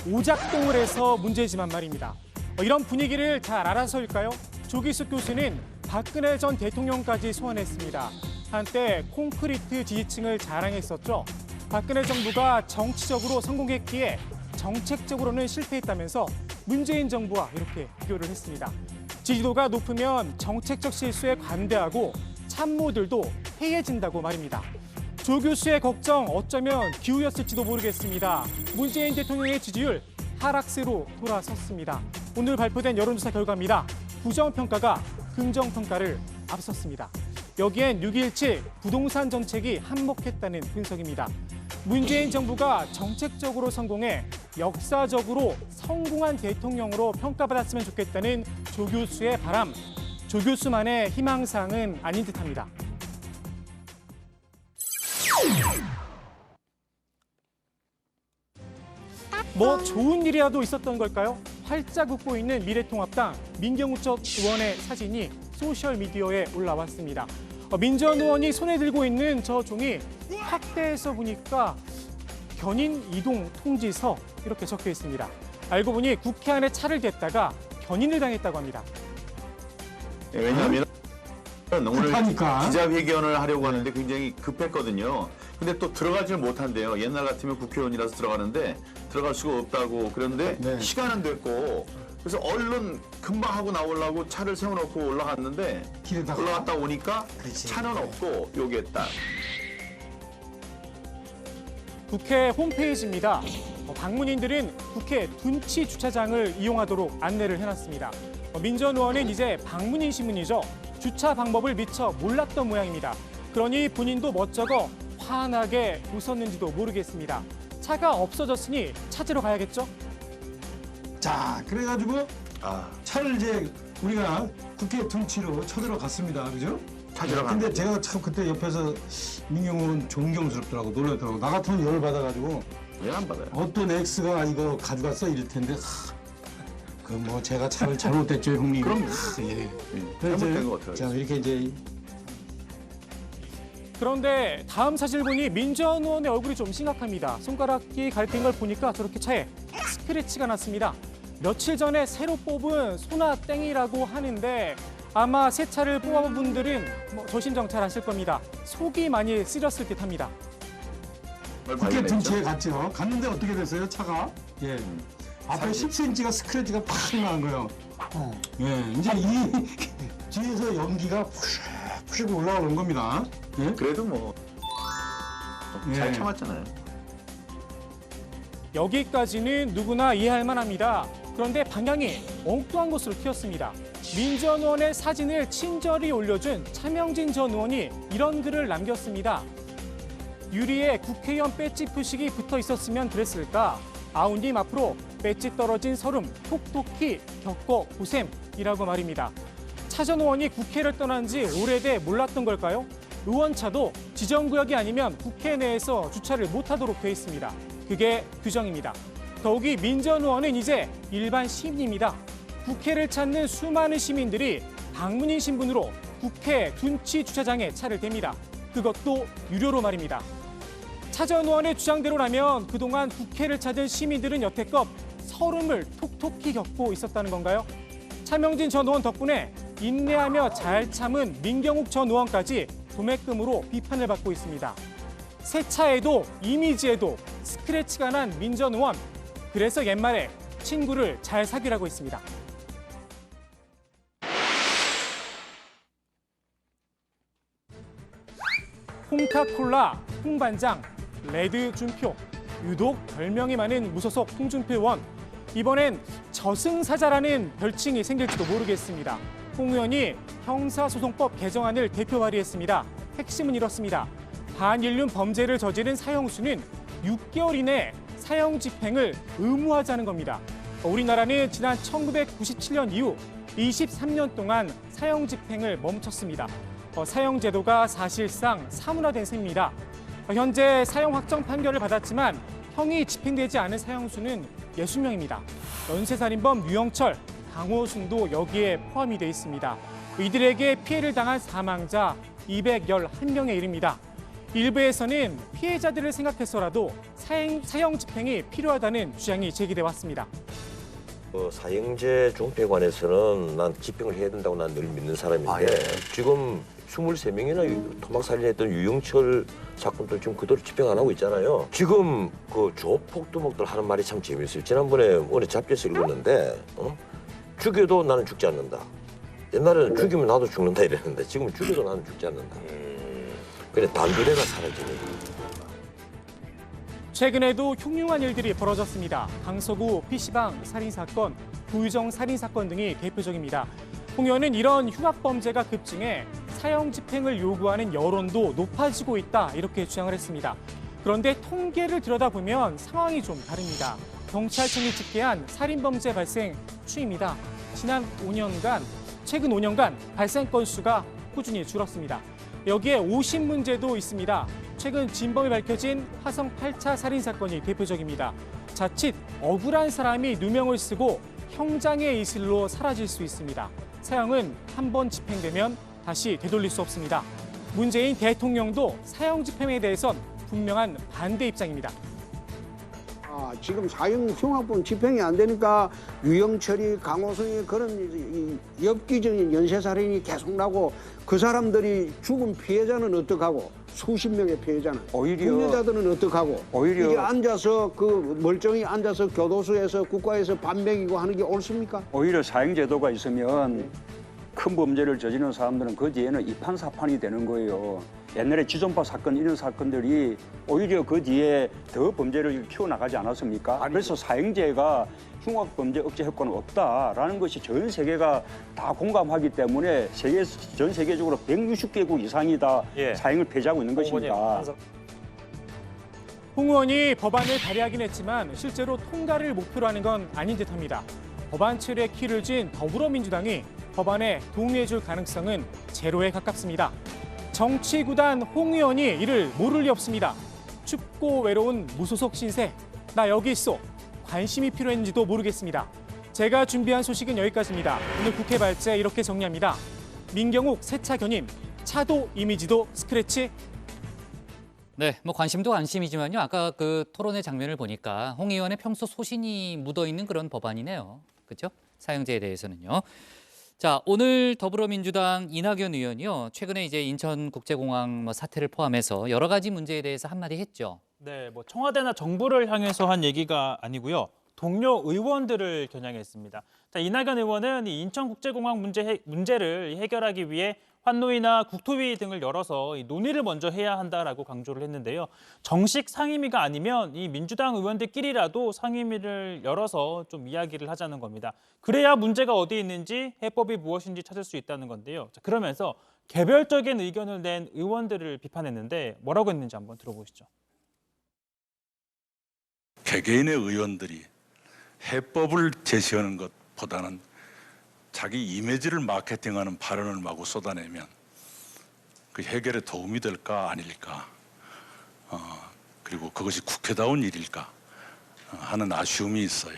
L: 오작동을 해서 문제지만 말입니다. 이런 분위기를 잘 알아서일까요? 조기숙 교수는 박근혜 전 대통령까지 소환했습니다. 한때 콘크리트 지지층을 자랑했었죠. 박근혜 정부가 정치적으로 성공했기에 정책적으로는 실패했다면서 문재인 정부와 이렇게 비교를 했습니다. 지지도가 높으면 정책적 실수에 관대하고 참모들도 해이해진다고 말입니다. 조 교수의 걱정 어쩌면 기우였을지도 모르겠습니다. 문재인 대통령의 지지율 하락세로 돌아섰습니다. 오늘 발표된 여론조사 결과입니다. 부정평가가 긍정평가를 앞섰습니다. 여기엔 6.17 부동산 정책이 한몫했다는 분석입니다. 문재인 정부가 정책적으로 성공해 역사적으로 성공한 대통령으로 평가받았으면 좋겠다는 조 교수의 바람, 조 교수만의 희망사항은 아닌 듯합니다. 뭐 좋은 일이라도 있었던 걸까요? 활짝 웃고 있는 미래통합당 민경우적 의원의 사진이 소셜미디어에 올라왔습니다. 민전 의원이 손에 들고 있는 저 종이 확대해서 보니까 견인 이동 통지서 이렇게 적혀 있습니다. 알고 보니 국회 안에 차를 댔다가 견인을 당했다고 합니다.
P: 네, 왜냐하면 오늘
Q: 급하니까.
P: 기자회견을 하려고 하는데 굉장히 급했거든요. 근데 또 들어가지를 못한대요. 옛날 같으면 국회의원이라서 들어가는데 들어갈 수가 없다고. 그런데
Q: 네.
P: 시간은 됐고 그래서 얼른 금방 하고 나오려고 차를 세워놓고 올라갔는데 올라갔다 오니까 차는 없고 여기에 딱.
L: 국회 홈페이지입니다. 방문인들은 국회 둔치 주차장을 이용하도록 안내를 해놨습니다. 민전 의원은 이제 방문인 신문이죠. 주차 방법을 미처 몰랐던 모양입니다. 그러니 본인도 멋쩍어 환하게 웃었는지도 모르겠습니다. 차가 없어졌으니 찾으러 가야겠죠?
Q: 자, 그래가지고 차를 이제 우리가 국회 둔치로 찾으러 갔습니다. 그죠?
P: 찾으러
Q: 근데 제가 참 그때 옆에서 민경훈 존경스럽더라고, 놀랐더라고. 나 같으면 열을 받아가지고
P: 왜 안 받아요?
Q: 어떤 X가 이거 가져갔어 이럴 텐데 그 뭐 제가 차를 잘못됐죠, 형님.
P: 그럼
Q: 예.
P: 잘못된 거 어떡하겠어요?
Q: 자, 이렇게 이제
L: 그런데 다음 사실 보니 민전 의원의 얼굴이 좀 심각합니다. 손가락이 갈핀 걸 보니까 저렇게 차에 스크래치가 났습니다. 며칠 전에 새로 뽑은 소나땡이라고 하는데 아마 새 차를 뽑아본 분들은 저 심정 잘 아실 겁니다. 속이 많이 쓰렸을 듯합니다.
Q: 국회 근처에 갔죠. 갔는데 어떻게 됐어요? 차가? 예. 앞에 10cm가 스크래치가 팍 나는 거예요. 예. 이제 이 뒤에서 연기가 푸슉 올라오는 겁니다. 예?
P: 그래도 뭐 잘 참았잖아요.
L: 여기까지는 누구나 이해할 만합니다. 그런데 방향이 엉뚱한 곳으로 튀었습니다. 민 전 의원의 사진을 친절히 올려준 차명진 전 의원이 이런 글을 남겼습니다. 유리에 국회의원 배지 표식이 붙어 있었으면 그랬을까? 아우님 앞으로 배지 떨어진 서름 톡톡히 겪어보셈이라고 말입니다. 차 전 의원이 국회를 떠난 지 오래돼 몰랐던 걸까요? 의원차도 지정구역이 아니면 국회 내에서 주차를 못하도록 돼 있습니다. 그게 규정입니다. 더욱이 민 전 의원은 이제 일반 시민입니다. 국회를 찾는 수많은 시민들이 방문인 신분으로 국회 둔치 주차장에 차를 댑니다. 그것도 유료로 말입니다. 차 전 의원의 주장대로라면 그동안 국회를 찾은 시민들은 여태껏 서름을 톡톡히 겪고 있었다는 건가요? 차명진 전 의원 덕분에 인내하며 잘 참은 민경욱 전 의원까지 도매금으로 비판을 받고 있습니다. 세차에도 이미지에도 스크래치가 난 민 전 의원. 그래서 옛말에 친구를 잘 사귀라고 했습니다. 홍카콜라, 홍반장, 레드 준표. 유독 별명이 많은 무소속 홍준표 의원. 이번엔 저승사자라는 별칭이 생길지도 모르겠습니다. 홍 의원이 형사소송법 개정안을 대표 발의했습니다. 핵심은 이렇습니다. 반인륜 범죄를 저지른 사형수는 6개월 이내 사형 집행을 의무화하자는 겁니다. 우리나라는 지난 1997년 이후 23년 동안 사형 집행을 멈췄습니다. 사형 제도가 사실상 사문화된 셈입니다. 현재 사형 확정 판결을 받았지만 형이 집행되지 않은 사형수는 60명입니다. 연쇄살인범 유영철, 강호순도 여기에 포함이 돼 있습니다. 이들에게 피해를 당한 사망자 211명에 이릅니다. 일부에서는 피해자들을 생각해서라도 사형 집행이 필요하다는 주장이 제기돼 왔습니다.
H: 사형제 종편에 관해서는 난 집행을 해야 된다고 난 늘 믿는 사람인데 지금 23명이나 토막 살인했던 유영철 사건도 지금 그대로 집행 안 하고 있잖아요. 지금 그 조폭두목들 하는 말이 참 재밌어요. 지난번에 어느 잡지에서 읽었는데 죽여도 나는 죽지 않는다. 옛날에는 죽이면 나도 죽는다 이랬는데 지금은 죽여도 나는 죽지 않는다. 그래 단두대가 사라지는 거예요.
L: 최근에도 흉흉한 일들이 벌어졌습니다. 강서구 PC방 살인사건, 구유정 살인사건 등이 대표적입니다. 홍 의원은 이런 흉악범죄가 급증해 사형 집행을 요구하는 여론도 높아지고 있다 이렇게 주장을 했습니다. 그런데 통계를 들여다보면 상황이 좀 다릅니다. 경찰청이 집계한 살인범죄 발생 추이입니다. 최근 5년간 발생 건수가 꾸준히 줄었습니다. 여기에 오신 문제도 있습니다. 최근 진범이 밝혀진 화성 8차 살인사건이 대표적입니다. 자칫 억울한 사람이 누명을 쓰고 형장의 이슬로 사라질 수 있습니다. 사형은 한 번 집행되면 다시 되돌릴 수 없습니다. 문재인 대통령도 사형 집행에 대해선 분명한 반대 입장입니다.
R: 지금 사형 흉악범 집행이 안 되니까 유영철이 강호성이 그런 엽기적인 연쇄살인이 계속 나고 그 사람들이 죽은 피해자는 어떡하고 수십 명의 피해자는 피해자들은 어떡하고
S: 오히려
R: 이게 앉아서 그 멀쩡히 앉아서 교도소에서 국가에서 밥 먹이고 하는 게 옳습니까?
S: 오히려 사형제도가 있으면 큰 범죄를 저지르는 사람들은 그 뒤에는 이판사판이 되는 거예요. 옛날에 지존파 사건 이런 사건들이 오히려 그 뒤에 더 범죄를 키워나가지 않았습니까? 그래서 사형제가 흉악범죄 억제 효과는 없다라는 것이 전 세계가 다 공감하기 때문에 전 세계적으로 160개국 이상이 다 사형을 폐지하고 있는 것입니다.
L: 홍 의원이 법안을 발의하긴 했지만 실제로 통과를 목표로 하는 건 아닌 듯합니다. 법안 처리에 키를 쥔 더불어민주당이 법안에 동의해줄 가능성은 제로에 가깝습니다. 정치구단 홍 의원이 이를 모를 리 없습니다. 춥고 외로운 무소속 신세, 나 여기 있어. 관심이 필요했는지도 모르겠습니다. 제가 준비한 소식은 여기까지입니다. 오늘 국회 발제 이렇게 정리합니다. 민경욱 세차 견인, 차도 이미지도 스크래치.
A: 네, 뭐 관심도 관심이지만요. 아까 그 토론회 장면을 보니까 홍 의원의 평소 소신이 묻어있는 그런 법안이네요. 그렇죠? 사형제에 대해서는요. 자, 오늘 더불어민주당 이낙연 의원이요. 최근에 이제 인천국제공항 사태를 포함해서 여러 가지 문제에 대해서 한마디 했죠.
E: 네, 뭐 청와대나 정부를 향해서 한 얘기가 아니고요. 동료 의원들을 겨냥했습니다. 자, 이낙연 의원은 이 인천국제공항 문제를 해결하기 위해 환노위나 국토위 등을 열어서 이 논의를 먼저 해야 한다라고 강조를 했는데요. 정식 상임위가 아니면 이 민주당 의원들끼리라도 상임위를 열어서 좀 이야기를 하자는 겁니다. 그래야 문제가 어디 있는지 해법이 무엇인지 찾을 수 있다는 건데요. 자, 그러면서 개별적인 의견을 낸 의원들을 비판했는데 뭐라고 했는지 한번 들어보시죠.
C: 개개인의 의원들이 해법을 제시하는 것보다는 자기 이미지를 마케팅하는 발언을 마구 쏟아내면 그 해결에 도움이 될까 아닐까, 그리고 그것이 국회다운 일일까 하는 아쉬움이 있어요.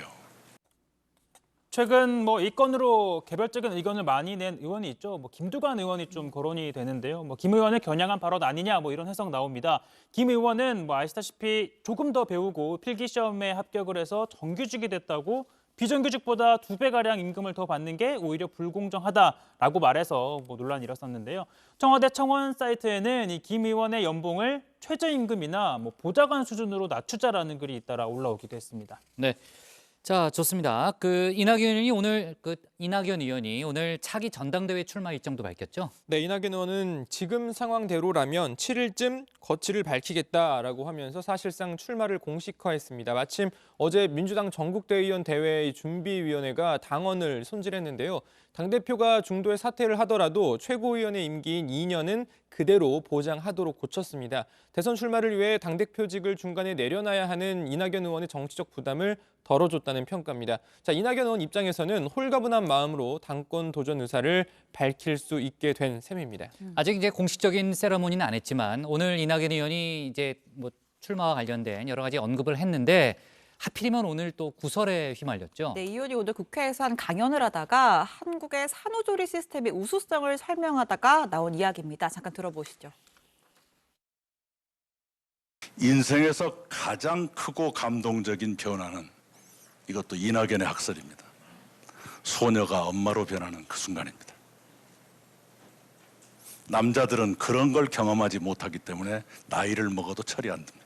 E: 최근 뭐 이 건으로 개별적인 의견을 많이 낸 의원이 있죠. 뭐 김두관 의원이 좀 거론이 되는데요. 뭐 김 의원을 겨냥한 발언 아니냐 뭐 이런 해석 나옵니다. 김 의원은 뭐 아시다시피 조금 더 배우고 필기 시험에 합격을 해서 정규직이 됐다고 비정규직보다 2배가량 임금을 더 받는 게 오히려 불공정하다라고 말해서 뭐 논란이 일었었는데요. 청와대 청원 사이트에는 이 김 의원의 연봉을 최저임금이나 뭐 보좌관 수준으로 낮추자라는 글이 잇따라 올라오기도 했습니다.
A: 네. 자, 좋습니다. 이낙연 의원이 오늘 차기 전당대회 출마 일정도 밝혔죠?
B: 네, 이낙연 의원은 지금 상황대로라면 7일쯤 거취를 밝히겠다라고 하면서 사실상 출마를 공식화했습니다. 마침 어제 민주당 전국대의원 대회 준비위원회가 당원을 손질했는데요. 당대표가 중도에 사퇴를 하더라도 최고위원의 임기인 2년은 그대로 보장하도록 고쳤습니다. 대선 출마를 위해 당대표직을 중간에 내려놔야 하는 이낙연 의원의 정치적 부담을 덜어줬다는 평가입니다. 자, 이낙연 의원 입장에서는 홀가분한 마음으로 당권 도전 의사를 밝힐 수 있게 된 셈입니다.
A: 아직 이제 공식적인 세러모니는 안 했지만 오늘 이낙연 의원이 이제 뭐 출마와 관련된 여러 가지 언급을 했는데 하필이면 오늘 또 구설에 휘말렸죠.
M: 네, 이 의원이 오늘 국회에서 한 강연을 하다가 한국의 산후조리 시스템의 우수성을 설명하다가 나온 이야기입니다. 잠깐 들어보시죠.
C: 인생에서 가장 크고 감동적인 변화는 이것도 이낙연의 학설입니다. 소녀가 엄마로 변하는 그 순간입니다. 남자들은 그런 걸 경험하지 못하기 때문에 나이를 먹어도 철이 안 듭니다.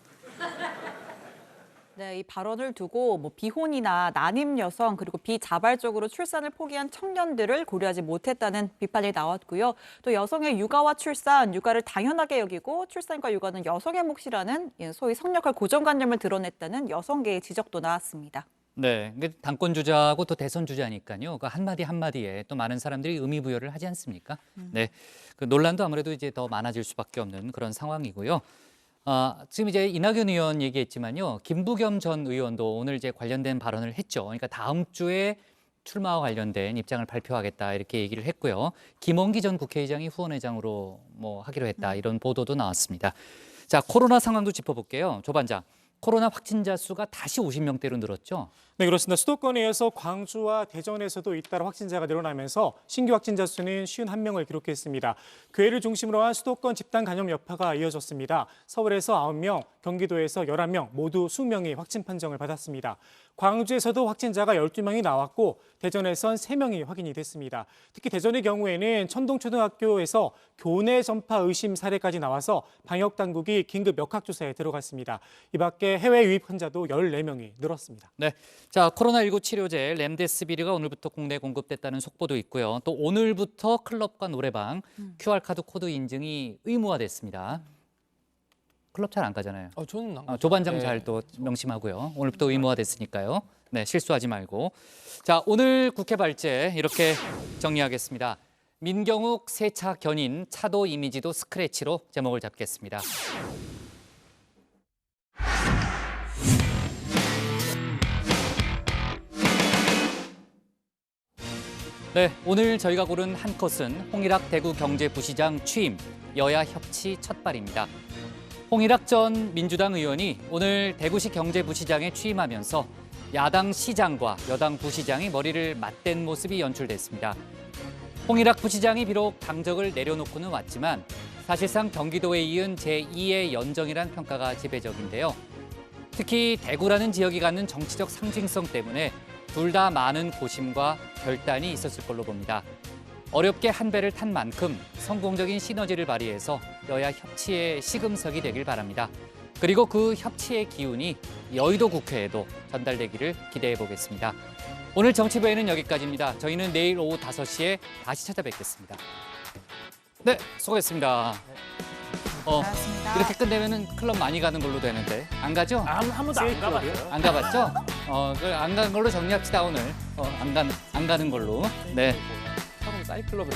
M: 네, 이 발언을 두고 뭐 비혼이나 난임 여성 그리고 비자발적으로 출산을 포기한 청년들을 고려하지 못했다는 비판이 나왔고요. 또 여성의 육아와 출산, 육아를 당연하게 여기고 출산과 육아는 여성의 몫이라는 소위 성역할 고정관념을 드러냈다는 여성계의 지적도 나왔습니다.
A: 네, 당권 주자고 또 대선 주자니까요. 그 한마디 한마디에 또 많은 사람들이 의미 부여를 하지 않습니까? 네, 그 논란도 아무래도 이제 더 많아질 수밖에 없는 그런 상황이고요. 지금 이제 이낙연 의원 얘기했지만요. 김부겸 전 의원도 오늘 이제 관련된 발언을 했죠. 그러니까 다음 주에 출마와 관련된 입장을 발표하겠다 이렇게 얘기를 했고요. 김원기 전 국회의장이 후원회장으로 뭐 하기로 했다 이런 보도도 나왔습니다. 자, 코로나 상황도 짚어볼게요. 조 반장. 코로나 확진자 수가 다시 50명대로 늘었죠?
L: 네, 그렇습니다. 수도권에 이어서 광주와 대전에서도 잇따라 확진자가 늘어나면서 신규 확진자 수는 51명을 기록했습니다. 교회를 중심으로 한 수도권 집단 감염 여파가 이어졌습니다. 서울에서 9명, 경기도에서 11명, 모두 20명이 확진 판정을 받았습니다. 광주에서도 확진자가 12명이 나왔고 대전에선 3명이 확인이 됐습니다. 특히 대전의 경우에는 천동초등학교에서 교내 전파 의심 사례까지 나와서 방역당국이 긴급 역학조사에 들어갔습니다. 이 밖에 해외 유입 환자도 14명이 늘었습니다.
A: 네, 자, 코로나19 치료제 렘데시비르가 오늘부터 국내에 공급됐다는 속보도 있고요. 또 오늘부터 클럽과 노래방 QR카드 코드 인증이 의무화됐습니다. 클럽 잘 안 가잖아요.
B: 저는 안 가죠.
A: 조반장
B: 네.
A: 잘 또 명심하고요. 오늘부터 의무화됐으니까요. 네, 실수하지 말고. 자, 오늘 국회 발제 이렇게 정리하겠습니다. 민경욱 세차 견인 차도 이미지도 스크래치로 제목을 잡겠습니다. 네, 오늘 저희가 고른 한 컷은 홍일학 대구경제부시장 취임, 여야 협치 첫발입니다. 홍일학 전 민주당 의원이 오늘 대구시 경제부시장에 취임하면서 야당 시장과 여당 부시장이 머리를 맞댄 모습이 연출됐습니다. 홍일학 부시장이 비록 당적을 내려놓고는 왔지만 사실상 경기도에 이은 제2의 연정이란 평가가 지배적인데요. 특히 대구라는 지역이 갖는 정치적 상징성 때문에 둘 다 많은 고심과 결단이 있었을 걸로 봅니다. 어렵게 한 배를 탄 만큼 성공적인 시너지를 발휘해서 여야 협치의 시금석이 되길 바랍니다. 그리고 그 협치의 기운이 여의도 국회에도 전달되기를 기대해 보겠습니다. 오늘 정치부에는 여기까지입니다. 저희는 내일 오후 5시에 다시 찾아뵙겠습니다. 네, 수고했습니다.
M: 고맙습니다.
A: 이렇게 끝내면은 클럽 많이 가는 걸로 되는데 안 가죠?
E: 한 번도 안 가봤어요.
A: 안 가봤죠? 안 간 걸로 정리합시다 오늘. 안 가는 걸로. 네. 사이클럽을